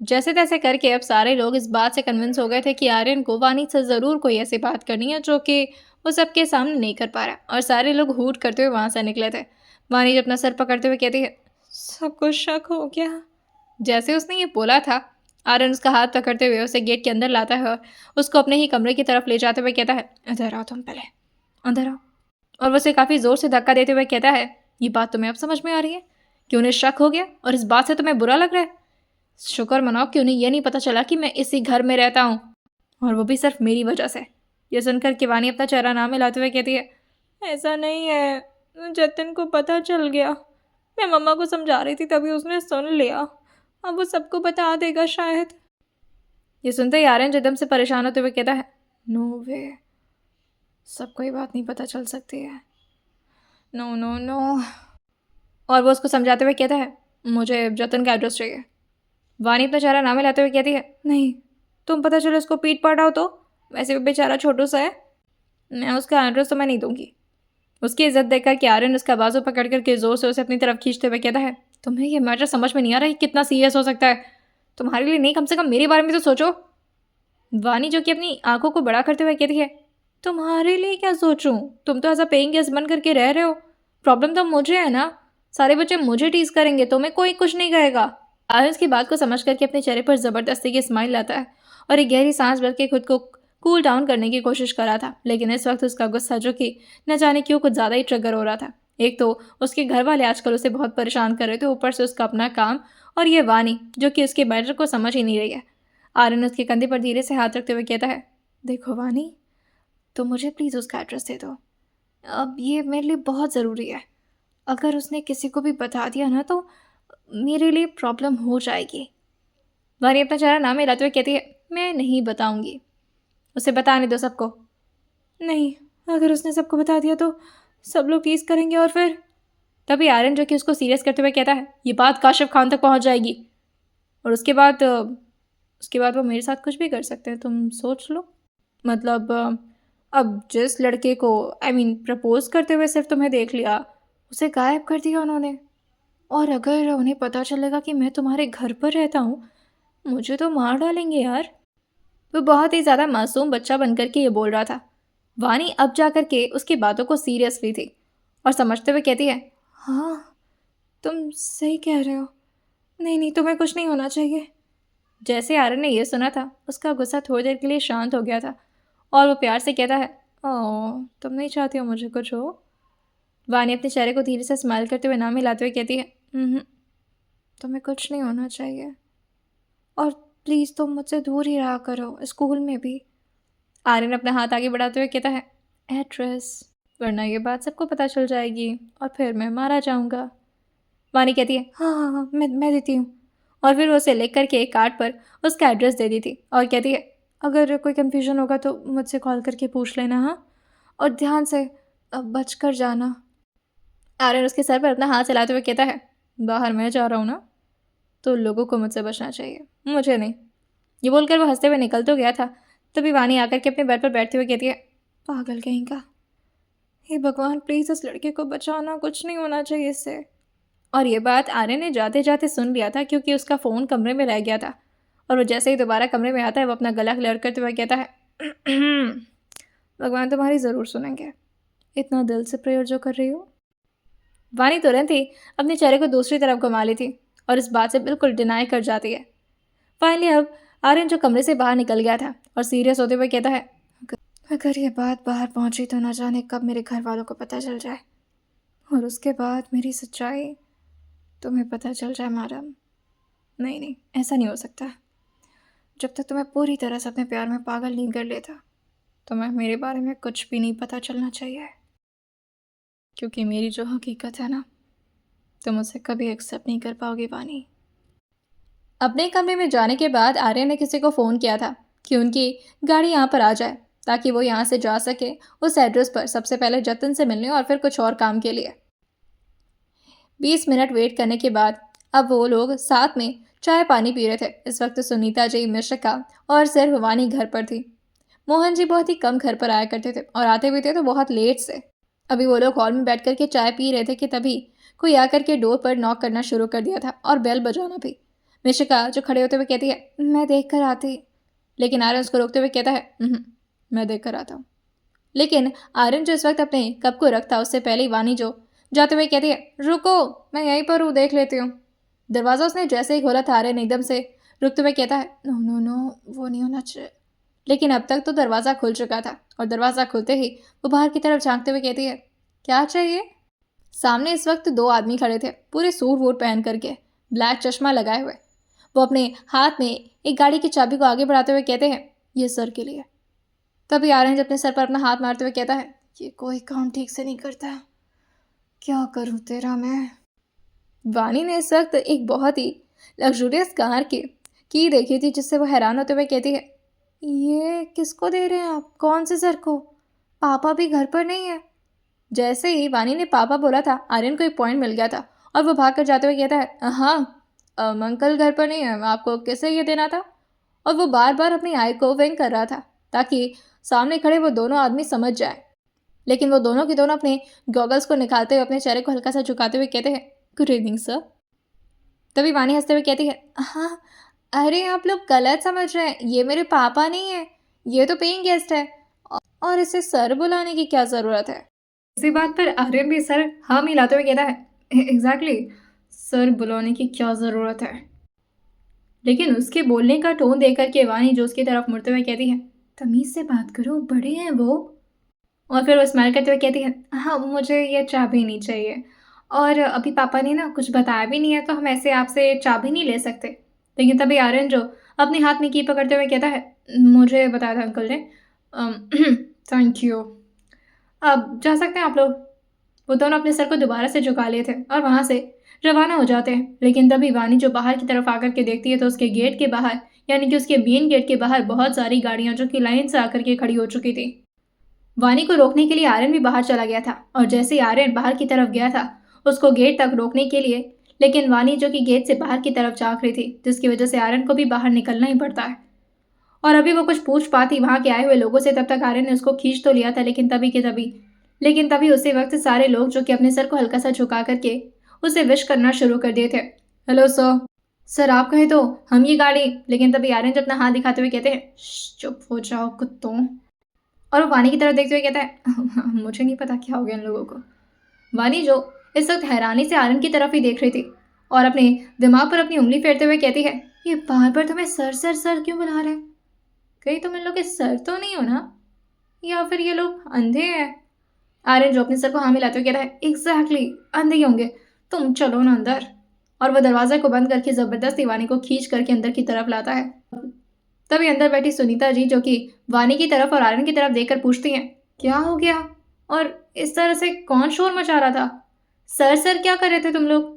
जैसे तैसे करके अब सारे लोग इस बात से कन्विंस हो गए थे कि आर्यन को वानी से ज़रूर कोई ऐसी बात करनी है जो कि वो सबके सामने नहीं कर पा रहा, और सारे लोग हूट करते हुए वहाँ से निकले थे। वानी जब अपना सर पकड़ते हुए कहती है, सबको शक हो गया। जैसे उसने ये बोला था, आर्यन उसका हाथ पकड़ते हुए उसे गेट के अंदर लाता है और उसको अपने ही कमरे की तरफ ले जाते हुए कहता है, अंदर आओ तुम पहले, अंदर आओ। और वो उसे काफ़ी ज़ोर से धक्का देते हुए कहता है, ये बात तुम्हें अब समझ में आ रही है कि उन्हें शक हो गया और इस बात से तुम्हें बुरा लग रहा है। शुक्र मनाओ कि उन्हें यह नहीं पता चला कि मैं इसी घर में रहता हूँ, और वो भी सिर्फ मेरी वजह से। यह सुनकर किवानी अपना चेहरा ना मिलाते हुए कहती है, ऐसा नहीं है, जतिन को पता चल गया, मैं मम्मा को समझा रही थी तभी उसने सुन लिया, अब वो सबको बता देगा शायद। ये सुनते ही आर्यन एकदम से परेशान होते हुए कहता है, नो वे, सबको ये बात नहीं पता चल सकती है, नो नो नो। और वो उसको समझाते हुए कहता है, मुझे जतिन का एड्रेस चाहिए। वानी अपना चेहरा ना मिलाते हुए कहती है, नहीं, तुम पता चलो उसको पीट पटाओ तो, वैसे भी बेचारा छोटू सा है, मैं उसका एड्रेस तो मैं नहीं दूंगी। उसकी इज्जत देखकर कि आर्यन उसका बाजू पकड़ करके जोर से उसे अपनी तरफ खींचते हुए कहता है, तुम्हें ये मैटर समझ में नहीं आ रहा है कितना सीरियस हो सकता है, तुम्हारे लिए नहीं, कम से कम मेरे बारे में तो सोचो। वानी जो कि अपनी आंखों को बड़ा करते हुए कहती है, तुम्हारे लिए क्या सोचूं, तुम तो ऐसा पेइंग गेस्ट बन करके रह रहे हो, प्रॉब्लम तो मुझे है ना, सारे बच्चे मुझे टीज करेंगे, तुम्हें कोई कुछ नहीं कहेगा। आर्यन की बात को समझ करके अपने चेहरे पर जबरदस्ती की स्माइल लाता है और एक गहरी सांस भर के खुद को कूल डाउन करने की कोशिश कर रहा था, लेकिन इस वक्त उसका गुस्सा जो कि न जाने क्यों कुछ ज़्यादा ही ट्रिगर हो रहा था। एक तो उसके घर वाले आजकल उसे बहुत परेशान कर रहे थे, ऊपर से उसका अपना काम, और ये वानी जो कि उसके मैटर को समझ ही नहीं रही है। आर्यन उसके कंधे पर धीरे से हाथ रखते हुए कहता है, देखो वानी, तो मुझे प्लीज़ उसका एड्रेस दे दो, अब ये मेरे लिए बहुत ज़रूरी है, अगर उसने किसी को भी बता दिया ना तो मेरे लिए प्रॉब्लम हो जाएगी। वानी अपना चेहरा ना मिलाते हुए कहती है, मैं नहीं बताऊंगी, उसे बताने दो सबको। नहीं, अगर उसने सबको बता दिया तो सब लोग टीज करेंगे और फिर। तभी आर्यन जो कि उसको सीरियस करते हुए कहता है, ये बात काशिफ खान तक पहुंच जाएगी और उसके बाद वो मेरे साथ कुछ भी कर सकते हैं, तुम सोच लो। मतलब अब जिस लड़के को प्रपोज करते हुए सिर्फ तुम्हें देख लिया, उसे गायब कर दिया उन्होंने, और अगर उन्हें पता चलेगा कि मैं तुम्हारे घर पर रहता हूँ, मुझे तो मार डालेंगे यार। वो बहुत ही ज़्यादा मासूम बच्चा बनकर के ये बोल रहा था। वानी अब जा कर के उसकी बातों को सीरियसली थी और समझते हुए कहती है, हाँ तुम सही कह रहे हो। नहीं नहीं, तुम्हें कुछ नहीं होना चाहिए। जैसे आर्यन ने यह सुना था, उसका गुस्सा थोड़ी देर के लिए शांत हो गया था और वो प्यार से कहता है, ओह तुम नहीं चाहती हो मुझे कुछ हो। वानी अपने चेहरे को धीरे से स्माइल करते हुए नाम मिलाते हुए कहती है, तुम्हें कुछ नहीं होना चाहिए, और प्लीज़ तुम मुझसे दूर ही रहा करो, स्कूल में भी। आर्यन अपना हाथ आगे बढ़ाते हुए कहता है, एड्रेस, वरना ये बात सबको पता चल जाएगी और फिर मैं मारा जाऊंगा। वानी कहती है, हाँ हाँ हाँ, मैं देती हूँ। और फिर वो उसे लिख करके एक कार्ड पर उसका एड्रेस दे दी थी और कहती है, अगर कोई कन्फ्यूजन होगा तो मुझसे कॉल करके पूछ लेना, हाँ, और ध्यान से बच कर जाना। आर्यन उसके सर पर अपना हाथ चलाते हुए कहता है, बाहर मैं जा रहा हूँ ना, तो लोगों को मुझसे बचना चाहिए, मुझे नहीं। ये बोलकर वो हंसते हुए निकल तो गया था, तभी वानी आकर के अपने बेड पर बैठते हुए कहती है, पागल कहीं का, हे भगवान प्लीज़ इस लड़के को बचाना, कुछ नहीं होना चाहिए इससे। और ये बात आर्यन ने जाते जाते सुन लिया था, क्योंकि उसका फ़ोन कमरे में रह गया था। और वो जैसे ही दोबारा कमरे में आता है, वो अपना गला क्लियर करते हुए कहता है, भगवान तुम्हारी ज़रूर सुनेंगे, इतना दिल से प्रेयर जो कर रही हो। वानी तुरंत ही अपने चेहरे को दूसरी तरफ घुमा ली थी और इस बात से बिल्कुल डिनाई कर जाती है। फाइनली अब आर्यन जो कमरे से बाहर निकल गया था और सीरियस होते हुए कहता है, अगर ये बात बाहर पहुंची तो ना जाने कब मेरे घर वालों को पता चल जाए, और उसके बाद मेरी सच्चाई तुम्हें पता चल जाए मैडम। नहीं नहीं, ऐसा नहीं हो सकता। जब तक तुम्हें पूरी तरह से अपने प्यार में पागल नहीं कर लेता, तुम्हें मेरे बारे में कुछ भी नहीं पता चलना चाहिए, क्योंकि मेरी जो हकीकत है ना, तुम उसे कभी एक्सेप्ट नहीं कर पाओगी वानी। अपने कमरे में जाने के बाद आर्यन ने किसी को फ़ोन किया था कि उनकी गाड़ी यहाँ पर आ जाए, ताकि वो यहाँ से जा सके उस एड्रेस पर सबसे पहले जतिन से मिलने और फिर कुछ और काम के लिए। 20 मिनट वेट करने के बाद अब वो लोग साथ में चाय पानी पी रहे थे। इस वक्त सुनीता जी, मिश्रिका और सिर्फ वानी घर पर थी। मोहन जी बहुत ही कम घर पर आया करते थे और आते भी थे तो बहुत लेट से। अभी वो लोग हॉल में बैठ कर के चाय पी रहे थे कि तभी कोई आकर के डोर पर नॉक करना शुरू कर दिया था और बेल बजाना भी। मिश्रिका जो खड़े होते हुए कहती है, मैं देख कर आती। लेकिन आर्यन उसको रोकते हुए कहता है, मैं देख कर आता हूँ। लेकिन आर्यन जो इस वक्त अपने कप को रखता, उससे पहले ही वानी जो जाते हुए कहती है, रुको, मैं यहीं पर हूँ, देख लेती हूँ। दरवाज़ा उसने जैसे ही खोला था, आर्यन एकदम से रुकते हुए कहता है, नो नो नो, वो नहीं होना चाहिए। लेकिन अब तक तो दरवाज़ा खुल चुका था और दरवाज़ा खुलते ही वो बाहर की तरफ झांकते हुए कहती है, क्या चाहिए। सामने इस वक्त 2 आदमी खड़े थे, पूरे सूट वूट पहन करके, ब्लैक चश्मा लगाए हुए। वो अपने हाथ में एक गाड़ी की चाबी को आगे बढ़ाते हुए कहते हैं, ये सर के लिए। तभी आर्यन अपने सर पर अपना हाथ मारते हुए कहता है, ये कोई काम ठीक से नहीं करता, क्या करूँ तेरा मैं। वानी ने इस वक्त एक बहुत ही लग्जूरियस कार की देखी थी, जिससे वो हैरान होते हुए कहती है, ये किसको दे रहे हैं आप, कौन से सर को, पापा भी घर पर नहीं है। जैसे ही वानी ने पापा बोला था, आर्यन को एक पॉइंट मिल गया था और वो भाग कर जाते हुए कहता है, हाँ अंकल घर पर नहीं है, आपको किसे ये देना था। और वो बार बार अपनी आई को विंक कर रहा था ताकि सामने खड़े वो दोनों आदमी समझ जाए। लेकिन वो दोनों के दोनों अपने गॉगल्स को निकालते हुए अपने चेहरे को हल्का सा झुकाते हुए कहते हैं, गुड इवनिंग सर। तभी वानी हंसते हुए कहती है, हाँ अरे आप लोग गलत समझ रहे हैं, ये मेरे पापा नहीं है, ये तो पेइंग गेस्ट है, और इसे सर बुलाने की क्या ज़रूरत है। इसी बात पर आर्यन भी सर हाँ मिलाते हुए कहता है, एग्जैक्टली, सर बुलाने की क्या ज़रूरत है। लेकिन उसके बोलने का टोन देकर के वानी जो उसकी तरफ मुड़ते हुए कहती है, तमीज़ से बात करो, बड़े हैं वो। और फिर वो स्माइल करते हुए कहती है, हाँ मुझे ये चाबी नहीं चाहिए, और अभी पापा ने ना कुछ बताया भी नहीं है, तो हम ऐसे आपसे चाबी नहीं ले सकते। लेकिन तभी आर्यन जो अपने हाथ में की पकड़ते हुए कहता है, मुझे बताया था अंकल ने, थैंक यू, अब जा सकते हैं आप लोग। वो दोनों अपने सर को दोबारा से झुका लिए थे और वहाँ से रवाना हो जाते हैं। लेकिन तभी वानी जो बाहर की तरफ आकर के देखती है तो उसके गेट के बाहर, यानी कि उसके मेन गेट के बाहर बहुत सारी गाड़ियाँ जो कि लाइन से आकर के खड़ी हो चुकी थी। वानी को रोकने के लिए आर्यन भी बाहर चला गया था और जैसे ही आर्यन बाहर की तरफ गया था उसको गेट तक रोकने के लिए, लेकिन वानी जो कि गेट से बाहर की तरफ झांक रही थी, जिसकी वजह से आर्यन को भी बाहर निकलना ही पड़ता है। और अभी वो कुछ पूछ पाती वहाँ के आए हुए लोगों से, तब तक आर्यन ने उसको खींच तो लिया था, लेकिन तभी उसी वक्त सारे लोग जो कि अपने सर को हल्का सा झुका करके उसे विश करना शुरू कर दिए थे। Hello sir. सर आप कहें तो हम ये गाड़ी। लेकिन तभी आर्यन जो अपना हाथ दिखाते हुए कहते हैं, चुप हो जाओ कुत्तों। और वो वानी की तरफ देखते हुए कहता है, मुझे नहीं पता क्या हो गया इन लोगों को। वानी जो इस वक्त हैरानी से आर्यन की तरफ ही देख रही थी और अपने दिमाग पर अपनी उंगली फेरते हुए कहती है, ये बार बार तुम्हें सर सर सर क्यों बुला रहे हैं? कहीं तुम इन लोग के सर तो नहीं हो ना? या फिर ये लोग अंधे हैं? आर्यन जो अपने सर को हाँ मिलाते हुए कहता है, एग्जैक्टली अंधे ही होंगे। तुम चलो ना अंदर। और वह दरवाजे को बंद करके जबरदस्ती वानी को खींच करके अंदर की तरफ लाता है। तभी अंदर बैठी सुनीता जी जो कि वानी की तरफ और आर्यन की तरफ देखकर पूछती हैं, क्या हो गया? और इस तरह से कौन शोर मचा रहा था? सर सर क्या कर रहे थे तुम लोग?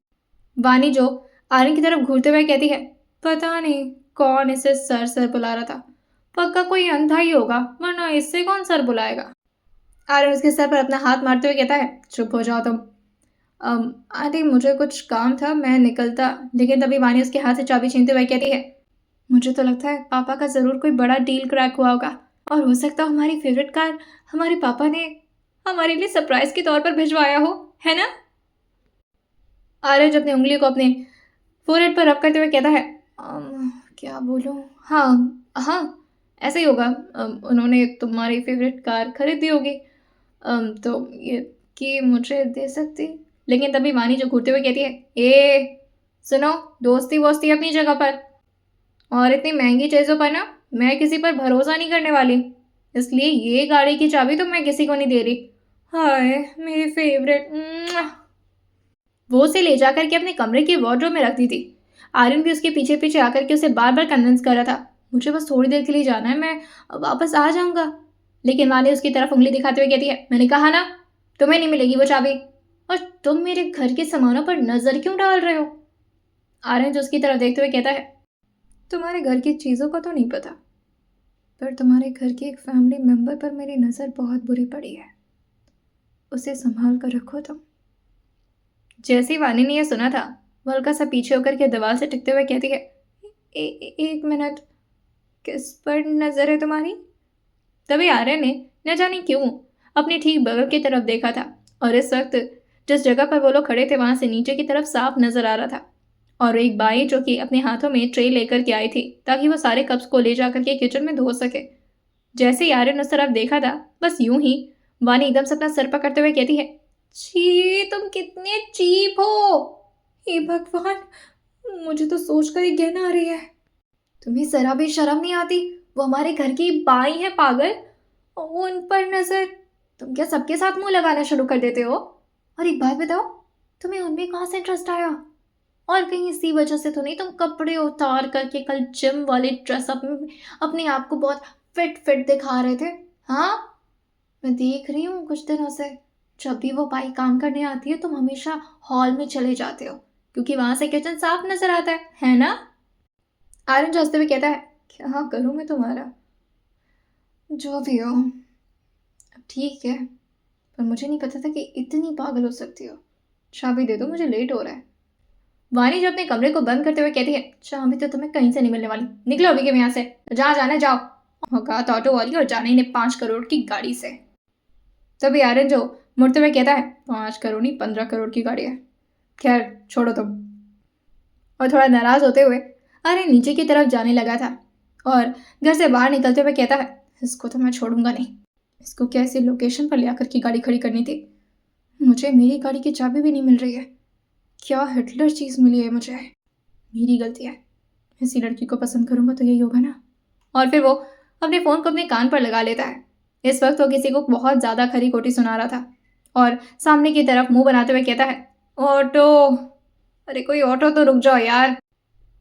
वानी जो आर्यन की तरफ घूरते हुए कहती है, पता नहीं कौन इसे सर सर बुला रहा था। पक्का कोई अंधा ही होगा, वरना इससे कौन सर बुलाएगा। आर्यन उसके सर पर अपना हाथ मारते हुए कहता है, चुप हो जाओ तुम। आंटी मुझे कुछ काम था, मैं निकलता। लेकिन तभी वानी उसके हाथ से चाबी छीनते हुए कहती है, मुझे तो लगता है पापा का ज़रूर कोई बड़ा डील क्रैक हुआ होगा और हो सकता है हमारी फेवरेट कार हमारे पापा ने हमारे लिए सरप्राइज के तौर पर भिजवाया हो, है ना? आर्यन अपनी उंगली को अपने फोरहेड पर रब करते हुए कहता है, क्या बोलूं? हाँ हाँ, ऐसे ही होगा। उन्होंने तुम्हारी फेवरेट कार खरीदी होगी। तो ये कि मुझे दे सकती। लेकिन तभी वानी जो घूरते हुए कहती है, ए सुनो, दोस्ती वोस्ती अपनी जगह पर, और इतनी महंगी चीज़ों पर ना मैं किसी पर भरोसा नहीं करने वाली। इसलिए ये गाड़ी की चाबी तो मैं किसी को नहीं दे रही। हाय मेरी फेवरेट। वो उसे ले जाकर के अपने कमरे के वार्डरोब में रख दी थी। आर्यन भी उसके पीछे पीछे आकर के उसे बार बार कन्विंस कर रहा था, मुझे बस थोड़ी देर के लिए जाना है, मैं वापस आ जाऊंगा। लेकिन वानी उसकी तरफ उंगली दिखाते हुए कहती है, मैंने कहा ना तुम्हें नहीं मिलेगी वो चाबी। और तुम मेरे घर के सामानों पर नजर क्यों डाल रहे हो? आर्यन जो उसकी तरफ देखते हुए कहता है, तुम्हारे घर की चीज़ों का तो नहीं पता, पर तुम्हारे घर के एक फैमिली मेंबर पर मेरी नज़र बहुत बुरी पड़ी है, उसे संभाल कर रखो तुम। जैसे ही वानी ने यह सुना था, वह हल्का सा पीछे होकर के दीवार से टिकते हुए कहती है, एक मिनट, किस पर नज़र है तुम्हारी? तभी आर्यन ने न जाने क्यों अपने ठीक बगल की तरफ देखा था और इस वक्त जिस जगह पर वो लोग खड़े थे वहां से नीचे की तरफ साफ नजर आ रहा था और एक बाई जो कि अपने हाथों में ट्रे लेकर के आई थी ताकि वो सारे कप्स को ले जाकर के किचन में धो सके। जैसे ही आर्यन उस तरफ देखा था, बस यूं ही वानी एकदम से अपना सर पकड़ते हुए कहती है, छी तुम कितने चीप हो। हे भगवान, मुझे तो सोचकर ही घृणा आ रही है। तुम्हें जरा भी शर्म नहीं आती? वो हमारे घर की बाई है पागल, उन पर नजर। तुम क्या सबके साथ मुंह लगाना शुरू कर देते हो? और एक बात बताओ, तुम्हें उनमें कहाँ से इंटरेस्ट आया? और कहीं इसी वजह से तो नहीं तुम कपड़े उतार करके कल जिम वाले ड्रेसअप में अपने आप को बहुत फिट फिट दिखा रहे थे? हाँ, मैं देख रही हूँ कुछ दिनों से जब भी वो बाई काम करने आती है तुम हमेशा हॉल में चले जाते हो क्योंकि वहां से किचन साफ नजर आता है ना? आर्यन हंसते हुए कहता है, क्या करूँ मैं तुम्हारा? जो भी हो, ठीक है, पर मुझे नहीं पता था कि इतनी पागल हो सकती हो। चाबी दे दो, मुझे लेट हो रहा है। वानी जो अपने कमरे को बंद करते हुए कहती है, चाबी तो तुम्हें कहीं से नहीं मिलने वाली, निकलो अभी के यहाँ से, जहाँ जाना है जाओ। औकात ऑटो वाली और जाना इन्हें 5 करोड़ की गाड़ी से। तभी आर्यन जो मुड़ते हुए कहता है, 5 करोड़ नहीं 15 करोड़ की गाड़ी है, खैर छोड़ो तुम। और थोड़ा नाराज होते हुए आर्यन नीचे की तरफ जाने लगा था और घर से बाहर निकलते हुए कहता है, इसको तो मैं छोड़ूंगा नहीं। इसको क्या ऐसी लोकेशन पर ले आकर की गाड़ी खड़ी करनी थी? मुझे मेरी गाड़ी की चाबी भी नहीं मिल रही है। क्या हिटलर चीज़ मिली है मुझे? मेरी गलती है, ऐसी लड़की को पसंद करूंगा तो यही होगा ना। और फिर वो अपने फ़ोन को अपने कान पर लगा लेता है। इस वक्त वो किसी को बहुत ज़्यादा खरी खोटी सुना रहा था और सामने की तरफ मुंह बनाते हुए कहता है, ऑटो, अरे कोई ऑटो तो रुक जाओ यार।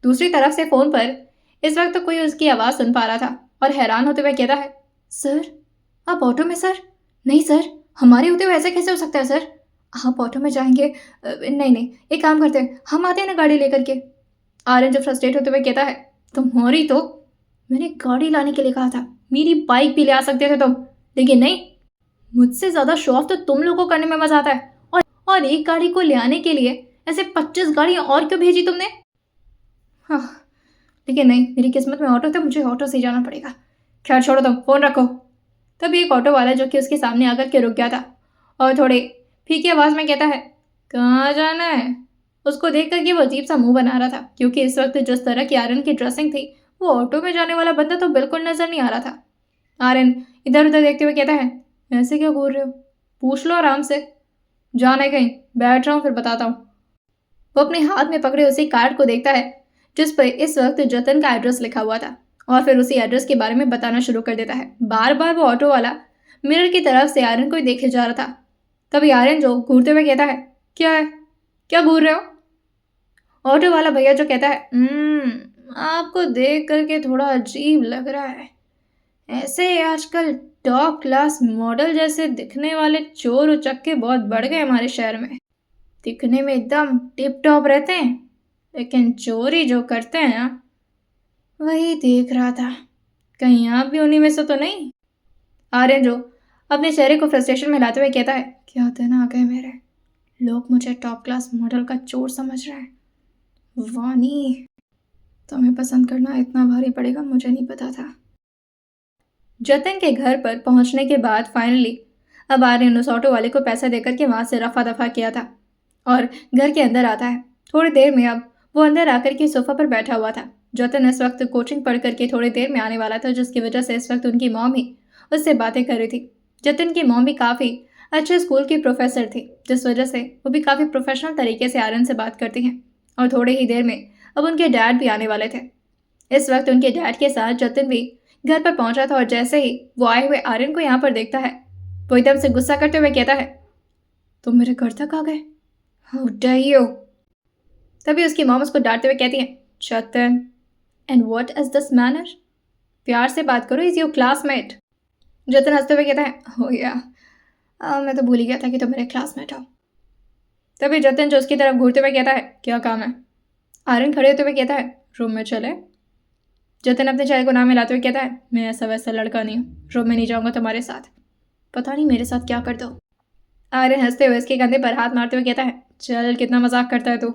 दूसरी तरफ से फ़ोन पर इस वक्त तो कोई उसकी आवाज़ सुन पा रहा था और हैरान होते हुए कहता है, सर आप ऑटो में? सर नहीं सर, हमारे होते हुए ऐसा कैसे हो सकता है सर? आप ऑटो में जाएंगे? नहीं नहीं, एक काम करते हैं, हम आते हैं ना गाड़ी लेकर के। आर्यन जब फ्रस्ट्रेट होते हुए कहता है, तुम्हारी तो मैंने गाड़ी लाने के लिए कहा था, मेरी बाइक भी ले आ सकते थे तुम, लेकिन नहीं, मुझसे ज़्यादा शो ऑफ तो तुम लोगों को करने में मजा आता है। और एक गाड़ी को ले आने के लिए ऐसे 25 गाड़ियाँ और क्यों भेजी तुमने? हाँ, लेकिन नहीं, मेरी किस्मत में ऑटो था, मुझे ऑटो से ही जाना पड़ेगा। खैर छोड़ो तुम, फ़ोन रखो। तभी एक ऑटो वाला जो कि उसके सामने आकर के रुक गया था और थोड़े फीकी आवाज़ में कहता है, कहाँ जाना है? उसको देख करके वो अजीब सा मुंह बना रहा था, क्योंकि इस वक्त जिस तरह की आर्यन की ड्रेसिंग थी, वो ऑटो में जाने वाला बंदा तो बिल्कुल नजर नहीं आ रहा था। आर्यन इधर उधर देखते हुए कहता है, ऐसे क्यों घूर रहे हो? पूछ लो आराम से। जाना है कहीं? बैठ रहा हूँ, फिर बताता हूँ। वो अपने हाथ में पकड़े उसी कार्ड को देखता है जिस पर इस वक्त जतन का एड्रेस लिखा हुआ था, और फिर उसी एड्रेस के बारे में बताना शुरू कर देता है। बार बार वो ऑटो वाला मिरर की तरफ से आर्यन को ही देखे जा रहा था। तभी आर्यन जो घूरते हुए कहता है, क्या है, क्या घूर रहे हो? ऑटो वाला भैया जो कहता है, आपको देख करके थोड़ा अजीब लग रहा है। ऐसे आजकल टॉप क्लास मॉडल जैसे दिखने वाले चोर उचक्के बहुत बढ़ गए हमारे शहर में। दिखने में एकदम टिप टॉप रहते हैं, लेकिन चोरी जो करते हैं ना, वही देख रहा था। कहीं आप भी उन्हीं में से तो नहीं? आर्यन जो अपने चेहरे को फ्रस्ट्रेशन में लाते हुए कहता है, क्या दिन आ गए मेरे। लोग मुझे टॉप क्लास मॉडल का चोर समझ रहे हैं। वानी, तुम्हें पसंद करना इतना भारी पड़ेगा, मुझे नहीं पता था। जतिन के घर पर पहुंचने के बाद फाइनली अब आर्यन उस ऑटो वाले को पैसा देकर के वहां से रफा दफा किया था और घर के अंदर आता है। थोड़ी देर में अब वो अंदर आकर के सोफा पर बैठा हुआ था। जतिन इस वक्त कोचिंग पढ़ करके थोड़ी देर में आने वाला था, जिसकी वजह से इस वक्त उनकी मॉम ही उससे बातें कर रही थी। जतिन की मॉम भी काफ़ी अच्छे स्कूल की प्रोफेसर थी, जिस वजह से वो भी काफ़ी प्रोफेशनल तरीके से आर्यन से बात करती हैं। और थोड़ी ही देर में अब उनके डैड भी आने वाले थे। इस वक्त उनके डैड के साथ जतिन भी घर पर पहुंचा था, और जैसे ही वो आए हुए आर्यन को यहाँ पर देखता है, वो एकदम से गुस्सा करते हुए कहता है, तुम मेरे घर तक आ गए? How dare you. तभी उसकी मॉम उसको डांटते हुए कहती है, Jatin, and what is this manner? प्यार से बात करो, इज योर क्लासमेट। जतिन हंसते हुए कहता है, हो या मैं तो भूल ही गया था कि तुम मेरे क्लासमेट हो। तभी जतिन जो उसकी तरफ घूरते हुए कहता है, क्या काम है? आर्यन खड़े होते हुए कहता है, रूम में चले। जतिन अपने चेहरे को नाम मिलाते हुए कहता है, मैं ऐसा वैसा लड़का नहीं हूँ, रूम में नहीं जाऊंगा तुम्हारे साथ। पता नहीं मेरे साथ क्या कर दो। आर्यन हंसते हुए उसके कंधे पर हाथ मारते हुए कहता है, चल कितना मजाक करता है तू।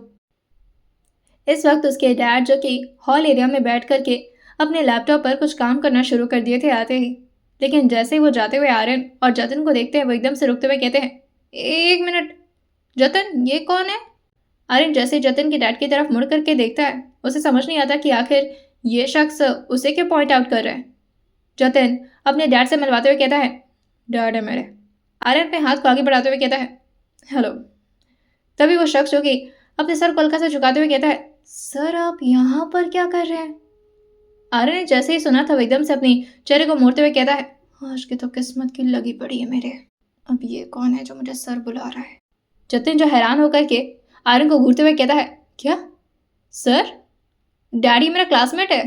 इस वक्त उसके डैड जो कि हॉल एरिया में बैठ करके अपने लैपटॉप पर कुछ काम करना शुरू कर दिए थे आते ही, लेकिन जैसे ही वो जाते हुए आर्यन और जतिन को देखते हैं, वो एकदम से रुकते हुए कहते हैं, एक मिनट जतिन, ये कौन है? आर्यन जैसे ही जतिन के डैड की तरफ मुड़ करके देखता है, उसे समझ नहीं आता कि आखिर ये शख्स उसे क्यों पॉइंट आउट कर रहा है। जतिन अपने डैड से मिलवाते हुए कहता है, डैड है मेरे। आर्यन अपने हाथ को आगे बढ़ाते हुए कहता है, हेलो। तभी वो शख्स जो कि अपने सर को हल्का से झुकाते हुए कहता है, सर आप यहाँ पर क्या कर रहे हैं? आर्यन ने जैसे ही सुना था, वो एकदम से अपनी चेहरे को मोड़ते हुए कहता है, आज की तो किस्मत की लगी पड़ी है मेरे। अब ये कौन है जो मुझे सर बुला रहा है? जतिन जो हैरान होकर के आर्यन को घूरते हुए कहता है, क्या सर? डैडी मेरा क्लासमेट है।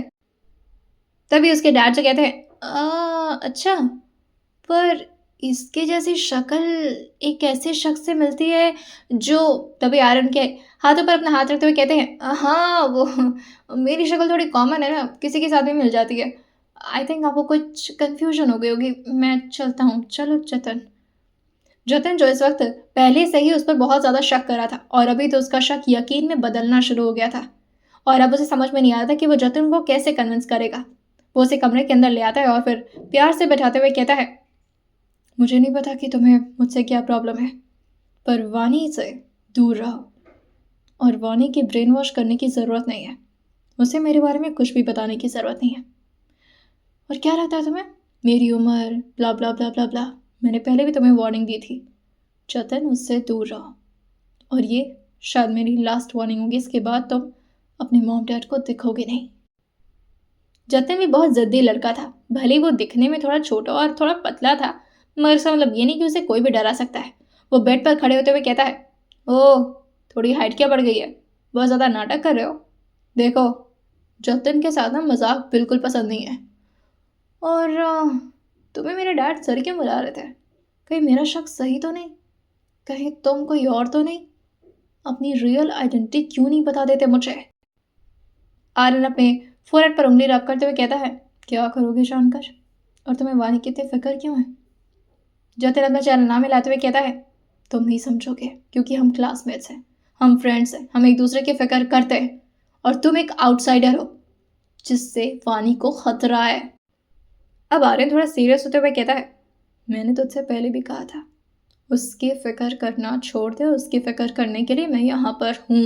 तभी उसके डैड से कहते हैं, अच्छा, पर इसके जैसी शक्ल एक ऐसे शख्स से मिलती है जो। तभी आर्यन के हाथों पर अपना हाथ रखते हुए कहते हैं, हाँ वो मेरी शक्ल थोड़ी कॉमन है ना, किसी के साथ भी मिल जाती है। आई थिंक आपको कुछ कंफ्यूजन हो गई होगी, मैं चलता हूँ, चलो जतन। जतिन जो इस वक्त पहले से ही उस पर बहुत ज़्यादा शक कर रहा था, और अभी तो उसका शक यकीन में बदलना शुरू हो गया था, और अब उसे समझ में नहीं आ रहा था कि वो जतिन को कैसे कन्विंस करेगा। वो उसे कमरे के अंदर ले आता है और फिर प्यार से बैठाते हुए कहता है, मुझे नहीं पता कि तुम्हें मुझसे क्या प्रॉब्लम है, पर वानी से दूर रहो, और वानी की ब्रेन वॉश करने की ज़रूरत नहीं है। उसे मेरे बारे में कुछ भी बताने की ज़रूरत नहीं है। और क्या लगता है तुम्हें, मेरी उम्र, ब्ला ब्ला ब्ला ब्ला ब्ला, मैंने पहले भी तुम्हें वार्निंग दी थी। जतिन, उससे दूर रहो, और ये शायद मेरी लास्ट वार्निंग होगी, इसके बाद तुम अपने मॉम डैड को दिखोगे नहीं। जतिन भी बहुत ज़िद्दी लड़का था, भले वो दिखने में थोड़ा छोटा और थोड़ा पतला था, मगर इसका मतलब ये नहीं कि उसे कोई भी डरा सकता है। वो बेड पर खड़े होते हुए कहता है, ओह थोड़ी हाइट क्या बढ़ गई है, बहुत ज़्यादा नाटक कर रहे हो। देखो, जतिन के साथ ना मजाक बिल्कुल पसंद नहीं है। और तुम्हें मेरे डैड सर क्यों बुला रहे थे? कहीं मेरा शक सही तो नहीं? कहीं तुम कोई और तो नहीं? अपनी रियल आइडेंटिटी क्यों नहीं बता देते मुझे? आर्यन अपने फोरहेड पर उंगली रब करते हुए कहता है, क्या करोगे जानकर? और तुम्हें वानी की इतनी फिक्र क्यों है? जतिन अपना चेहरा ना मिलाते हुए कहता है, तुम नहीं समझोगे, क्योंकि हम क्लासमेट्स हैं, हम फ्रेंड्स हैं, हम एक दूसरे की फिक्र करते हैं, और तुम एक आउटसाइडर हो जिससे वानी को खतरा है। अब आर्यन थोड़ा सीरियस होते हुए कहता है, मैंने तुझसे पहले भी कहा था, उसकी फिक्र करना छोड़ दे, उसकी फिक्र करने के लिए मैं यहाँ पर हूँ।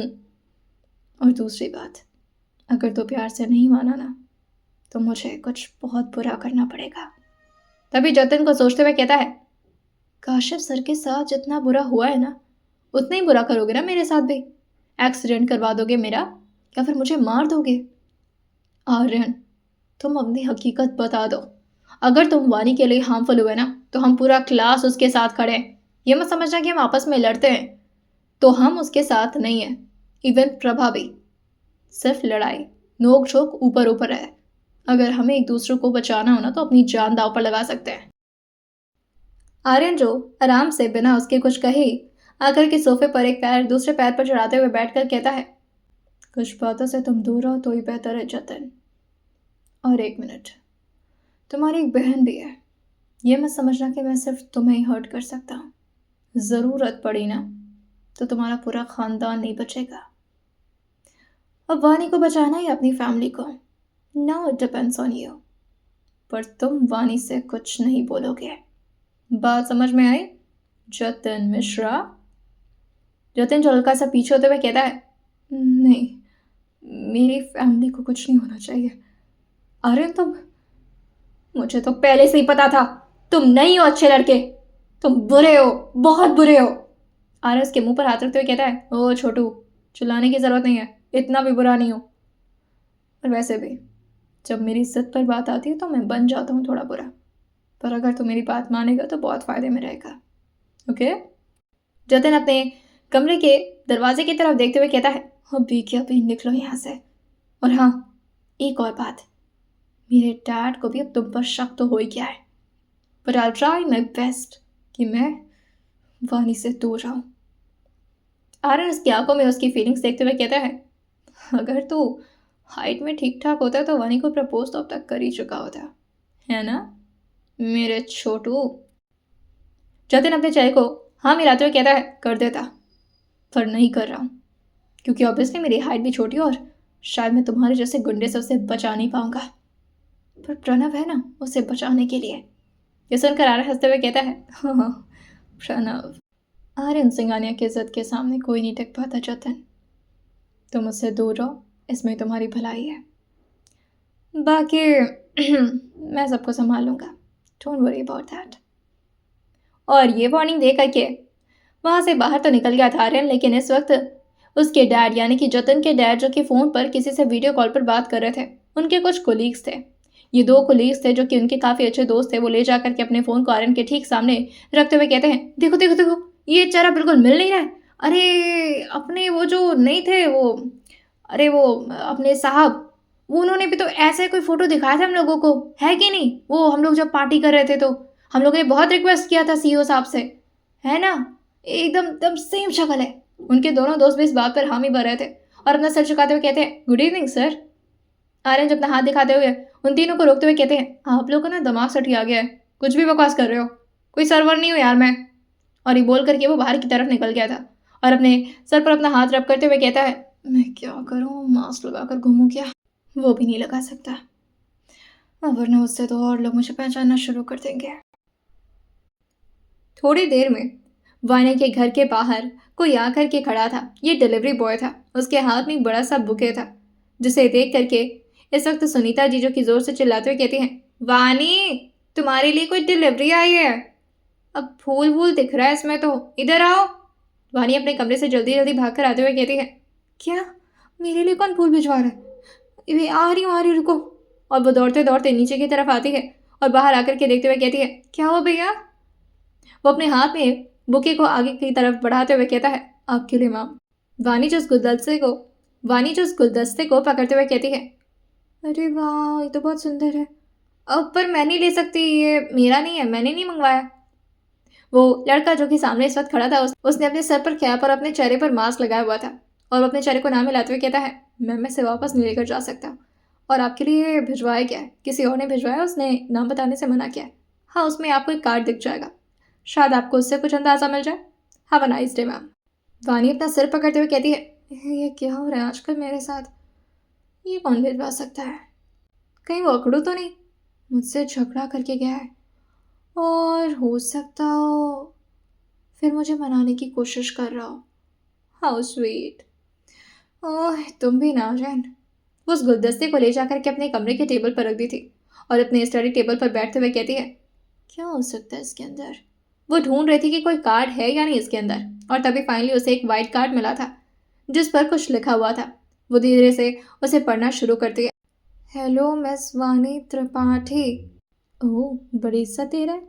और दूसरी बात, अगर तू प्यार से नहीं माना ना तो मुझे कुछ बहुत बुरा करना पड़ेगा। तभी जतिन को सोचते हुए कहता है, काशिफ सर के साथ जितना बुरा हुआ है ना उतना ही बुरा करोगे ना मेरे साथ भी? एक्सीडेंट करवा दोगे मेरा या फिर मुझे मार दोगे? आर्यन, तुम अपनी हकीकत बता दो। अगर तुम वानी के लिए हार्मफुल हुए ना तो हम पूरा क्लास उसके साथ खड़े हैं। ये मत समझना कि हम आपस में लड़ते हैं, तो हम उसके साथ नहीं हैं। इवन प्रभा भी। सिर्फ लड़ाई नोक झोंक ऊपर ऊपर है। अगर हमें एक दूसरे को बचाना हो ना तो अपनी जान दांव पर लगा सकते हैं। आर्यन जो आराम से बिना उसके कुछ कहे आकर के सोफे पर एक पैर दूसरे पैर पर चढ़ाते हुए बैठकर कहता है, कुछ बातों से तुम दूर रहो तो ही बेहतर है जतिन। और एक मिनट, तुम्हारी एक बहन भी है। ये मत समझना कि मैं सिर्फ तुम्हें ही हर्ट कर सकता हूँ। ज़रूरत पड़ी ना तो तुम्हारा पूरा ख़ानदान नहीं बचेगा। अब वानी को बचाना ही अपनी फैमिली को। Now it depends on you. पर तुम वानी से कुछ नहीं बोलोगे। बात समझ में आई? जतिन मिश्रा। जतिन जो हल्का सा पीछे होते हुए कहता है, नहीं, मेरी फैमिली को कुछ नहीं होना चाहिए। अरे मुझे तो पहले से ही पता था तुम नहीं हो अच्छे लड़के। तुम बुरे हो, बहुत बुरे हो। आर्य उसके मुंह पर हाथ रखते हुए कहता है, ओ छोटू, चिल्लाने की जरूरत नहीं है, इतना भी बुरा नहीं हो। और वैसे भी जब मेरी इज्जत पर बात आती है तो मैं बन जाता हूँ थोड़ा बुरा। पर अगर तू मेरी बात मानेगा तो बहुत फायदे में रहेगा। ओके? जतिन अपने कमरे के दरवाजे की तरफ देखते हुए कहता है, अभी क्या अभी निकलो यहाँ से। और हाँ, एक और बात, मेरे डैड को भी अब तुम पर शक तो हो ही गया है, पर आई ट्राई माई बेस्ट कि मैं वानी से दूर रहूं। आर्यन उसकी आंखों में उसकी फीलिंग्स देखते हुए कहता है, अगर तू हाइट में ठीक ठाक होता तो वानी को प्रपोज तो अब तक कर ही चुका होता, है ना मेरे छोटू? जतिन अपने चेहरे को हाँ मिलाते हुए कहता है, कर देता, पर नहीं कर रहा हूँ क्योंकि ऑब्वियसली मेरी हाइट भी छोटी और शायद मैं तुम्हारे जैसे गुंडे से उसे बचा नहीं पाऊंगा। पर प्रणव है ना उसे बचाने के लिए। ये सुनकर आर्यन हंसते हुए कहता है, हाँ प्रणव। आर्यन सिंघानिया की इज्जत के सामने कोई नहीं टिक पाता जतिन। तुम उससे दूर रहो, इसमें तुम्हारी भलाई है। बाकी मैं सबको संभाल लूंगा, डोंट वरी अबाउट दैट। और ये वार्निंग दे करके वहाँ से बाहर तो निकल गया था आर्यन, लेकिन इस वक्त उसके डैड यानी कि जतिन के डैड जो कि फ़ोन पर किसी से वीडियो कॉल पर बात कर रहे थे, उनके कुछ कोलीग्स थे। ये दो कोलीग्स थे जो कि उनके काफ़ी अच्छे दोस्त थे। वो ले जाकर के अपने फ़ोन को आर्यन के ठीक सामने रखते हुए कहते हैं, देखो देखो देखो, ये चेहरा बिल्कुल मिल नहीं रहा है। अरे अपने वो जो नहीं थे वो, अरे वो अपने साहब, वो उन्होंने भी तो ऐसे कोई फ़ोटो दिखाया था हम लोगों को, है कि नहीं? वो हम लोग जब पार्टी कर रहे थे तो हम लोगों ने बहुत रिक्वेस्ट किया था सीईओ साहब से, है ना? एकदम एकदम सेम शक्ल है। उनके दोनों दोस्त भी इस बात पर हामी भर रहे थे और अपना सर झुकाते हुए कहते हैं, गुड इवनिंग सर। आर्यन जब अपना हाथ दिखाते हुए उन तीनों को रोकते हुए कहते हैं, आप लोगों का ना दिमाग सठी आ गया है, कुछ भी बकवास कर रहे हो, कोई सर्वर नहीं हो यार मैं। और ये बोल करके वो बाहर की तरफ निकल गया था और अपने सर पर अपना हाथ रब करते हुए कहता है, मैं क्या करूँ, मास्क लगा कर घूमूँ क्या? वो भी नहीं लगा सकता, वरना उससे तो और लोग मुझे पहचानना शुरू कर देंगे। थोड़ी देर में वानी के घर के बाहर कोई आकर के खड़ा था। ये डिलीवरी बॉय था। उसके हाथ में एक बड़ा सा बुके था, जिसे देख करके इस वक्त सुनीता जी जो कि जोर से चिल्लाते हुए कहती हैं, वानी तुम्हारे लिए कोई डिलीवरी आई है। अब फूल वूल दिख रहा है इसमें, तो इधर आओ। वानी अपने कमरे से जल्दी जल्दी भाग कर आते हुए कहती है, क्या मेरे लिए कौन फूल भिजवा रहा है? ये आ रही हूँ रुको। और वो दौड़ते दौड़ते नीचे की तरफ आती है और बाहर आकर के देखते हुए कहती है, क्या हुआ भैया? वो अपने हाथ में बुके को आगे की तरफ बढ़ाते हुए कहता है, आपके लिए मैम। वानी जो उस गुलदस्ते को पकड़ते हुए कहती है, अरे वाह ये तो बहुत सुंदर है। अब पर मैं नहीं ले सकती, ये मेरा नहीं है, मैंने नहीं मंगवाया। वो लड़का जो कि सामने इस वक्त खड़ा था उसने अपने सर पर कैप और अपने चेहरे पर मास्क लगाया हुआ था और अपने चेहरे को नाम मिलाते हुए कहता है, मैं इसे वापस नहीं लेकर जा सकता। और आपके लिए भिजवाया क्या है? किसी और ने भिजवाया, उसने नाम बताने से मना किया है। हाँ, उसमें आपको एक कार्ड दिख जाएगा, शायद आपको उससे कुछ अंदाज़ा मिल जाए। Have a nice day ma'am. वानी अपना सिर पकड़ते हुए कहती है, ये क्या हो रहा है आजकल मेरे साथ? ये कौन भिजवा सकता है? कहीं वो अकड़ू तो नहीं मुझसे झगड़ा करके गया है? और हो सकता हो फिर मुझे मनाने की कोशिश कर रहा हो। How sweet. ओह तुम भी नाज़ेन। वो उस गुलदस्ते को ले जाकर के अपने कमरे के टेबल पर रख दी थी और अपने स्टडी टेबल पर बैठते हुए कहती है, क्या हो सकता है इसके अंदर। वो ढूंढ रही थी कि कोई कार्ड है या नहीं इसके अंदर, और तभी फाइनली उसे एक वाइट कार्ड मिला था जिस पर कुछ लिखा हुआ था। वो धीरे से उसे पढ़ना शुरू करती है। हेलो मिस वानी त्रिपाठी। ओह बड़ी इज्जत दे रहा है।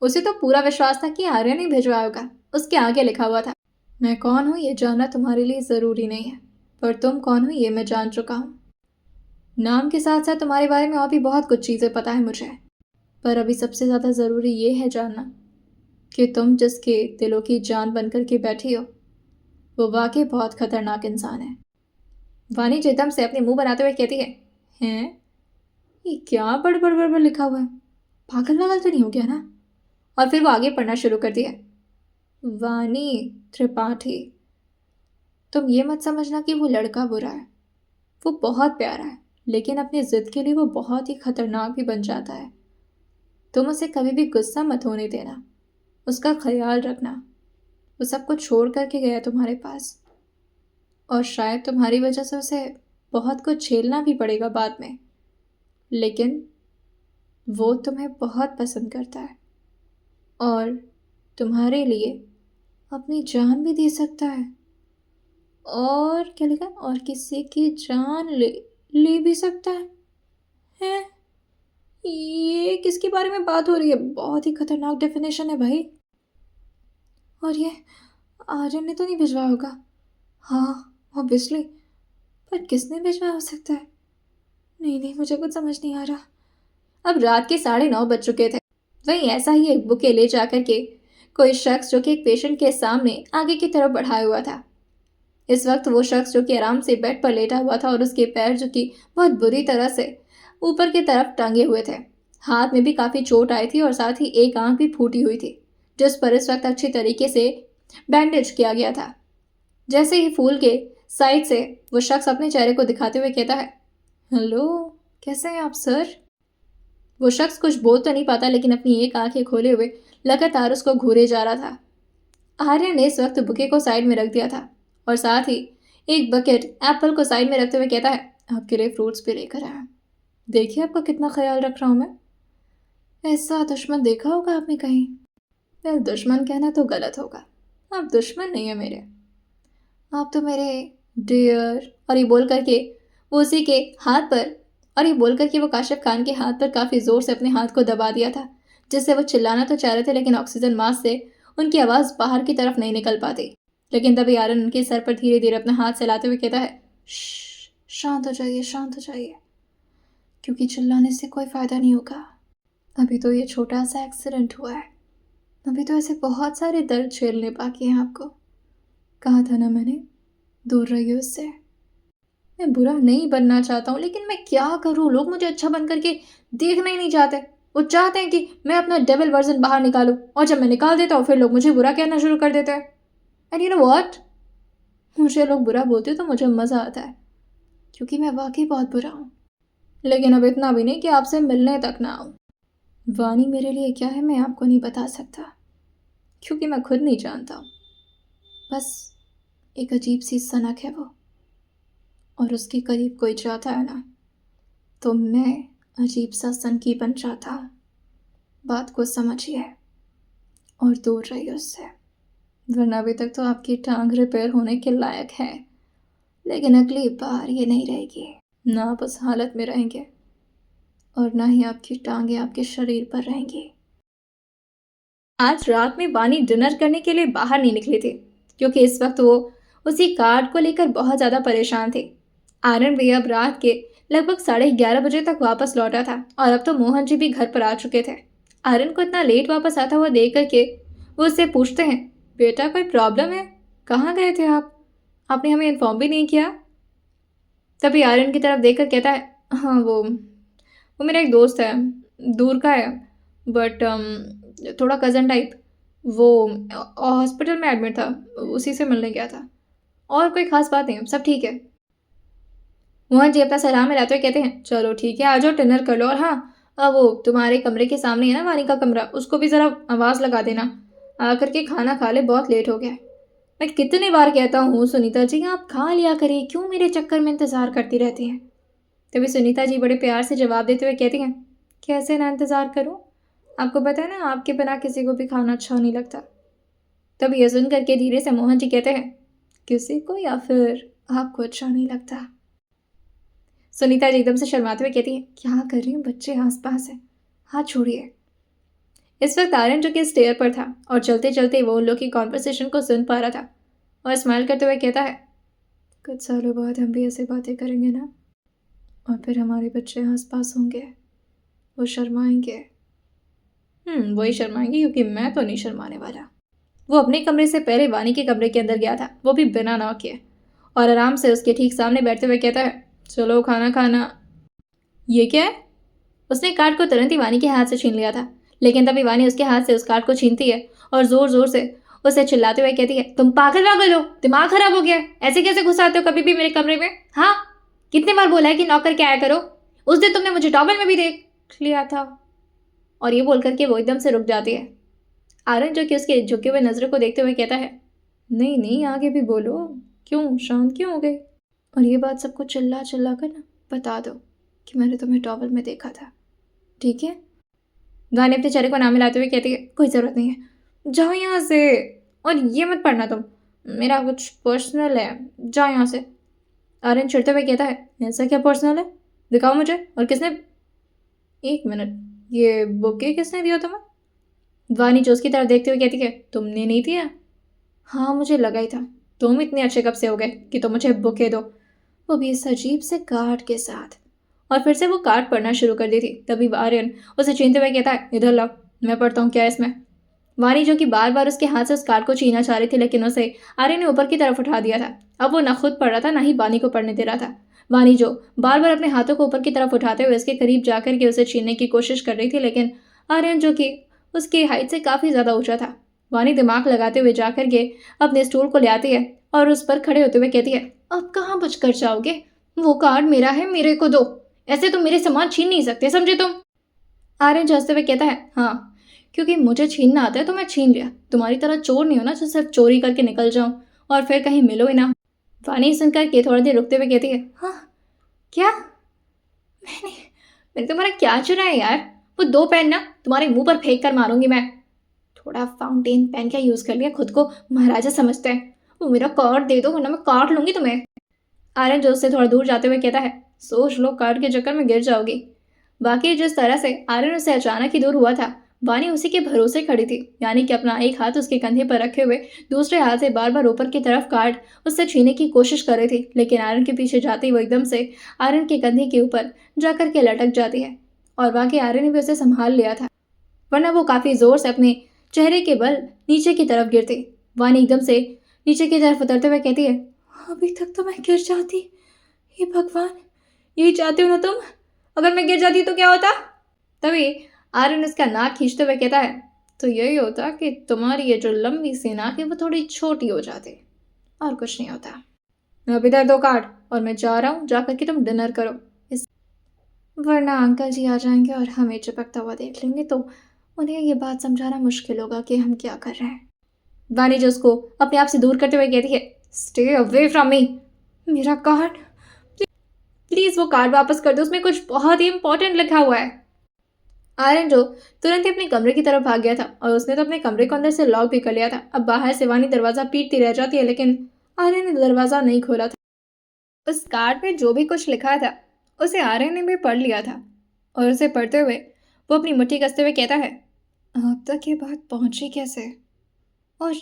उसे तो पूरा विश्वास था कि आर्यन ही भिजवाया होगा। उसके आगे लिखा हुआ था, मैं कौन हूँ ये जानना तुम्हारे लिए ज़रूरी नहीं है, पर तुम कौन हो ये मैं जान चुका हूँ। नाम के साथ साथ तुम्हारे बारे में और भी बहुत कुछ चीज़ें पता है मुझे, पर अभी सबसे ज़्यादा ज़रूरी ये है जानना कि तुम जिसके दिलों की जान बनकर के बैठी हो वो वाकई बहुत खतरनाक इंसान है। वानी एकदम से अपने मुंह बनाते हुए कहती है, हैं ये क्या बड़ बड़ बड़ बड़ लिखा हुआ है, पागल वागल तो नहीं हो गया ना। और फिर वो आगे पढ़ना शुरू करती है, वानी त्रिपाठी, तुम ये मत समझना कि वो लड़का बुरा है, वो बहुत प्यारा है, लेकिन अपनी जिद के लिए वो बहुत ही खतरनाक भी बन जाता है। तुम उसे कभी भी गुस्सा मत होने देना, उसका ख्याल रखना। वो सब कुछ छोड़ करके गया तुम्हारे पास, और शायद तुम्हारी वजह से उसे बहुत कुछ झेलना भी पड़ेगा बाद में, लेकिन वो तुम्हें बहुत पसंद करता है और तुम्हारे लिए अपनी जान भी दे सकता है। और क्या लिखा, और किसी की जान ले ले भी सकता है। ये किसके बारे में बात हो रही है, बहुत ही खतरनाक डेफिनेशन है भाई। और ये आर्यन ने तो नहीं भिजवाया होगा। हाँ ऑब्वियसली, पर किसने भिजवाया हो सकता है। नहीं नहीं, मुझे कुछ समझ नहीं आ रहा। अब रात के 9:30 बज चुके थे। वहीं ऐसा ही एक बुके ले जाकर के कोई शख्स जो कि एक पेशेंट के सामने आगे की तरफ बढ़ाया हुआ था। इस वक्त वो शख्स जो कि आराम से बेड पर लेटा हुआ था और उसके पैर जो कि बहुत बुरी तरह से ऊपर की तरफ टांगे हुए थे। हाथ में भी काफ़ी चोट आई थी और साथ ही एक आंख भी फूटी हुई थी जिस पर इस वक्त अच्छी तरीके से बैंडेज किया गया था। जैसे ही फूल के साइड से वो शख्स अपने चेहरे को दिखाते हुए कहता है, हेलो कैसे हैं आप सर। वो शख्स कुछ बोल तो नहीं पाता लेकिन अपनी एक आंखें खोले हुए लगातार उसको घूरे जा रहा था। आर्य ने इस वक्त बुके को साइड में रख दिया था और साथ ही एक बकेट एप्पल को साइड में रखते हुए कहता है, आपके लिए फ्रूट्स भी लेकर आया। देखिए आपका कितना ख्याल रख रहा हूँ मैं। ऐसा दुश्मन देखा होगा आपने कहीं। वेल दुश्मन कहना तो गलत होगा, आप दुश्मन नहीं है मेरे, आप तो मेरे डियर। और ये बोल करके वो उसी के हाथ पर और ये बोल करके वो काशिफ खान के हाथ पर काफ़ी ज़ोर से अपने हाथ को दबा दिया था जिससे वो चिल्लाना तो चाह रहे थे लेकिन ऑक्सीजन मास्क से उनकी आवाज़ बाहर की तरफ नहीं निकल पाती। लेकिन तभी आर्यन उनके सर पर धीरे धीरे अपना हाथ चलाते हुए कहता है, शांत हो जाइए शांत हो जाइए, क्योंकि चिल्लाने से कोई फ़ायदा नहीं होगा। अभी तो ये छोटा सा एक्सीडेंट हुआ है, अभी तो ऐसे बहुत सारे दर्द झेलने बाकी हैं आपको। कहा था ना मैंने, दूर रहिए उससे। मैं बुरा नहीं बनना चाहता हूँ लेकिन मैं क्या करूँ, लोग मुझे अच्छा बन करके देखना ही नहीं चाहते। वो चाहते हैं कि मैं अपना डबल वर्जन बाहर निकालूं और जब मैं निकाल देता हूँ फिर लोग मुझे बुरा कहना शुरू कर देते हैं। एंड यू नो व्हाट, मुझे लोग बुरा बोलते तो मुझे मज़ा आता है क्योंकि मैं वाकई बहुत बुरा हूँ, लेकिन अब इतना भी नहीं कि आपसे मिलने तक ना आऊँ। वानी मेरे लिए क्या है मैं आपको नहीं बता सकता क्योंकि मैं खुद नहीं जानता हूँ। बस एक अजीब सी सनक है वो, और उसके करीब कोई जाता है ना तो मैं अजीब सा सनकी बन जाता हूँ। बात को समझिए और दूर रहिए उससे, वरना अभी तक तो आपकी टांग रिपेयर होने के लायक है लेकिन अगली बार ये नहीं रहेगी। ना आप उस हालत में रहेंगे और ना ही आपकी टांगें आपके शरीर पर रहेंगी। आज रात में वानी डिनर करने के लिए बाहर नहीं निकली थी क्योंकि इस वक्त वो उसी कार्ड को लेकर बहुत ज़्यादा परेशान थे। आर्यन भी अब रात के लगभग 11:30 बजे तक वापस लौटा था और अब तो मोहन जी भी घर पर आ चुके थे। आर्यन को इतना लेट वापस आता हुआ देख करके वो उससे पूछते हैं, बेटा कोई प्रॉब्लम है, कहाँ गए थे आप, आपने हमें इन्फॉर्म भी नहीं किया। तभी आर्यन की तरफ देखकर कहता है, हाँ वो मेरा एक दोस्त है, दूर का है, बट थोड़ा कज़न टाइप, वो हॉस्पिटल में एडमिट था, उसी से मिलने गया था, और कोई ख़ास बात नहीं, सब ठीक है। मोहन जी अपना सलाम मिलाते हुए कहते हैं, चलो ठीक है आ जाओ डिनर कर लो, और हाँ वो तुम्हारे कमरे के सामने है ना वानी का कमरा, उसको भी ज़रा आवाज़ लगा देना, आकर के खाना खा ले, बहुत लेट हो गया है। मैं कितनी बार कहता हूँ सुनीता जी, आप खा लिया करिए, क्यों मेरे चक्कर में इंतज़ार करती रहती हैं। तभी सुनीता जी बड़े प्यार से जवाब देते हुए कहती हैं, कैसे ना इंतज़ार करूँ, आपको पता है ना आपके बिना किसी को भी खाना अच्छा नहीं लगता। तब ये सुन करके धीरे से मोहन जी कहते हैं, किसी को या फिर आपको अच्छा नहीं लगता। सुनीता जी एकदम से शर्माते हुए कहती है, क्या कर रही हूँ, बच्चे आसपास है, हाथ छोड़िए। इस वक्त आर्यन जो कि स्टेयर पर था और चलते चलते वो उन लोग की कॉन्वर्सेशन को सुन पा रहा था और स्माइल करते हुए कहता है, कुछ सालों बाद हम भी ऐसे बातें करेंगे ना, और फिर हमारे बच्चे आसपास होंगे, वो शर्माएंगे। वही शर्माएंगे, क्योंकि मैं तो नहीं शर्माने वाला। वो अपने कमरे से पहले वानी के कमरे के अंदर गया था, वो भी बिना नॉक किए, और आराम से उसके ठीक सामने बैठते हुए कहता है, चलो खाना खाना। ये क्या है? उसने कार्ड को तुरंत ही वानी के हाथ से छीन लिया था, लेकिन तभी वानी उसके हाथ से उस कार्ड को छीनती है और जोर जोर से उसे चिल्लाते हुए कहती है, तुम पागल वागल हो, दिमाग खराब हो गया है, ऐसे कैसे घुस आते हो कभी भी मेरे कमरे में? हाँ, कितने बार बोला है कि नौकर के आया करो, उस दिन तुमने मुझे टॉवल में भी देख लिया था। और ये बोल करके वो एकदम से रुक जाती है। आर्यन जो कि उसके झुके हुए नजरों को देखते हुए कहता है, नहीं नहीं, आगे भी बोलो, क्यों शांत क्यों हो गई? और ये बात सबको चिल्ला चिल्ला कर ना बता दो कि मैंने तुम्हें टॉवल में देखा था, ठीक है? गाने अपने चेहरे को नाम मिलाते हुए कहती है, कोई ज़रूरत नहीं है, जाओ यहाँ से, और ये मत पढ़ना तुम, मेरा कुछ पर्सनल है, जाओ यहाँ से। आर्यन चिढ़ते हुए कहता है, ऐसा क्या पर्सनल है, दिखाओ मुझे, और किसने, एक मिनट, ये बुके किसने दिया तुम्हें? वानी जो उसकी तरफ देखते हुए कहती है, तुमने नहीं दिया? हाँ, मुझे लगा ही था, तुम इतने अच्छे कब से हो गए कि तुम मुझे बुके दो, वो भी इस अजीब से कार्ड के साथ। और फिर से वो कार्ड पढ़ना शुरू कर दी थी। तभी आर्यन उसे छीनते हुए कहता है, इधर लाओ, मैं पढ़ता हूँ क्या है इसमें। वानी जो कि बार बार उसके हाथ से उस कार्ड को छीनना चाह रही थी, लेकिन उसे आर्यन ने ऊपर की तरफ उठा दिया था। अब वो न खुद पढ़ रहा था, ना ही वानी को पढ़ने दे रहा था। वानी जो बार बार अपने हाथों को ऊपर की तरफ उठाते हुए उसके करीब जाकर के उसे छीनने की कोशिश कर रही थी, लेकिन आर्यन जो कि उसकी हाइट से काफ़ी ज़्यादा ऊंचा था। वानी दिमाग लगाते हुए जाकर के अपने स्टूल को ले आती है और उस पर खड़े होते हुए कहती है, अब कहाँ बच कर जाओगे, वो कार्ड मेरा है, मेरे को दो, ऐसे तुम मेरे सामान छीन नहीं सकते, समझे तुम? आर्यन हंसते हुए कहता है, हाँ, क्योंकि मुझे छीनना आता है तो मैं छीन लिया, तुम्हारी तरह चोर नहीं हो ना जो सिर्फ चोरी करके निकल जाऊं और फिर कहीं मिलो ही ना। वानी सुनकर के थोड़ी देर रुकते हुए कहती है, हाँ, क्या? मैंने मैंने तुम्हारा क्या चुरा है यार? वो दो पेन ना तुम्हारे मुंह पर फेंक कर मारूंगी मैं। थोड़ा फाउंटेन पेन का यूज़ कर लिया, खुद को महाराजा समझते हैं। वो मेरा कार्ड दे दो वरना मैं काट लूंगी तुम्हें। आर्यन जो उससे थोड़ा दूर जाते हुए कहता है, सोच लो कार्ड के चक्कर में गिर जाओगी। बाकी जिस तरह से आर्यन उससे अचानक ही दूर हुआ था, वानी उसी के भरोसे खड़ी थी, यानी कि अपना एक हाथ उसके कंधे पर रखे हुए दूसरे हाथ से बार बार ऊपर की तरफ कार्ड उससे छीनने की कोशिश कर रही थी, लेकिन आर्यन के पीछे जाते ही वो एकदम से आर्यन के कंधे के ऊपर जाकर के लटक जाती है। और बाकी आर्यन ने भी उसे संभाल लिया था, वरना वो काफ़ी ज़ोर से अपने चेहरे के बल नीचे की तरफ गिरती। वानी एकदम से नीचे की तरफ उतरते हुए कहती है, अभी तक तो मैं गिर जाती, हे भगवान, यही चाहते हो ना तुम, अगर मैं गिर जाती तो क्या होता? तभी आर्यन उसका नाक खींचते हुए कहता है, तो यही होता कि तुम्हारी ये जो लंबी सी नाक है वो थोड़ी छोटी हो जाती, और कुछ नहीं होता। अब इधर दो कार्ड, और मैं जा रहा हूँ, जा करके तुम डिनर करो, इस वरना अंकल जी आ जाएंगे और हमें चिपकता हुआ देख लेंगे तो उन्हें ये बात समझाना मुश्किल होगा कि हम क्या कर रहे हैं। वानी जो उसको अपने आप से दूर करते हुए कहती है, स्टे अवे फ्रॉम मी। मेरा कार्ड, प्लीज़ वो कार्ड वापस कर दो, उसमें कुछ बहुत ही इंपॉर्टेंट लिखा हुआ है। आर्यन जो तुरंत ही अपने कमरे की तरफ भाग गया था, और उसने तो अपने कमरे को अंदर से लॉक भी कर लिया था। अब बाहर से वानी दरवाज़ा पीटती रह जाती है, लेकिन आर्यन ने दरवाज़ा नहीं खोला था। उस कार्ड में जो भी कुछ लिखा था उसे आर्यन ने भी पढ़ लिया था, और उसे पढ़ते हुए वो अपनी मुट्ठी कसते हुए कहता है, आप तक ये बात पहुंची कैसे, और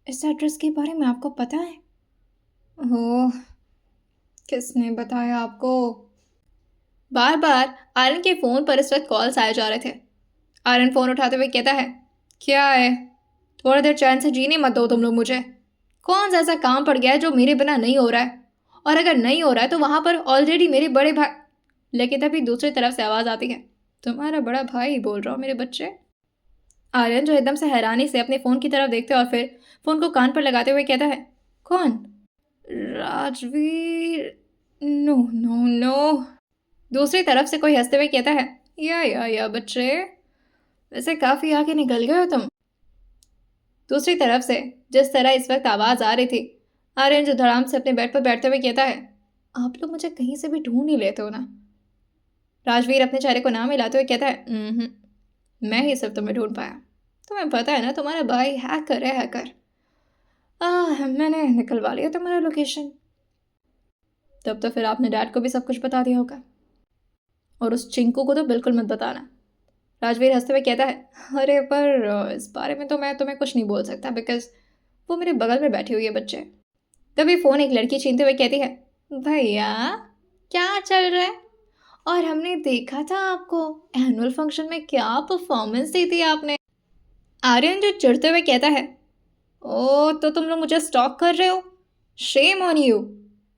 इस एड्रेस के बारे में आपको पता है? ओह, किसने बताया आपको? बार बार आर्यन के फ़ोन पर इस वक्त कॉल्स आए जा रहे थे। आर्यन फ़ोन उठाते हुए कहता है, क्या है, थोड़ी देर चैन से जीने मत दो तुम लोग मुझे। कौन सा ऐसा काम पड़ गया है जो मेरे बिना नहीं हो रहा है, और अगर नहीं हो रहा है तो वहाँ पर ऑलरेडी मेरे बड़े भाई। लेकिन तभी दूसरी तरफ से आवाज़ आती है, तुम्हारा बड़ा भाई बोल रहा हो मेरे बच्चे। आर्यन जो एकदम से हैरानी से अपने फ़ोन की तरफ देखते और फिर फ़ोन को कान पर लगाते हुए कहता है, कौन? राजवीर? No no no. दूसरी तरफ से कोई हंसते हुए कहता है, या बच्चे, वैसे काफ़ी आगे निकल गए हो तुम। दूसरी तरफ से जिस तरह इस वक्त आवाज़ आ रही थी, आर्यन जो धड़ाम से अपने बेड पर बैठते हुए कहता है, आप लोग मुझे कहीं से भी ढूंढ नहीं लेते हो ना। राजवीर अपने चेहरे को ना मिलाते हुए कहता है, मैं ही सिर्फ तुम्हें ढूंढ पाया। तुम्हें पता है ना, तुम्हारा भाई हैकर है, हैकर। मैंने निकलवा लिया तुम्हारा लोकेशन। तब तो फिर आपने डैड को भी सब कुछ बता दिया होगा, और उस चिंकू को तो बिल्कुल मत बताना। राजवीर हंसते हुए कहता है, अरे पर इस बारे में तो मैं तुम्हें कुछ नहीं बोल सकता, बिकॉज वो मेरे बगल में बैठी हुई है बच्चे। तभी फ़ोन एक लड़की छीनते हुए कहती है, भैया क्या चल रहा है? और हमने देखा था आपको एनुअल फंक्शन में, क्या परफॉर्मेंस दी थी आपने। आर्यन जो चिढ़ते हुए कहता है, ओ तो तुम लोग मुझे स्टॉक कर रहे हो, शेम ऑन यू।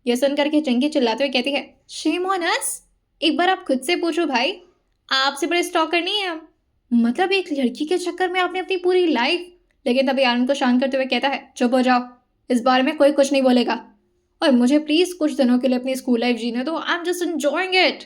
यह सुनकर के चिंकी चिल्लाते हुए कहती है, शेम ऑन अस? एक बार आप खुद से पूछो भाई, आपसे बड़े स्टॉकर नहीं है हम। मतलब एक लड़की के चक्कर में आपने अपनी पूरी लाइफ। लेकिन तभी आर्यन को शांत करते हुए कहता है, चुप हो जाओ, इस बारे में कोई कुछ नहीं बोलेगा, और मुझे प्लीज़ कुछ दिनों के लिए अपनी स्कूल लाइफ जीने दो। I am just enjoying it.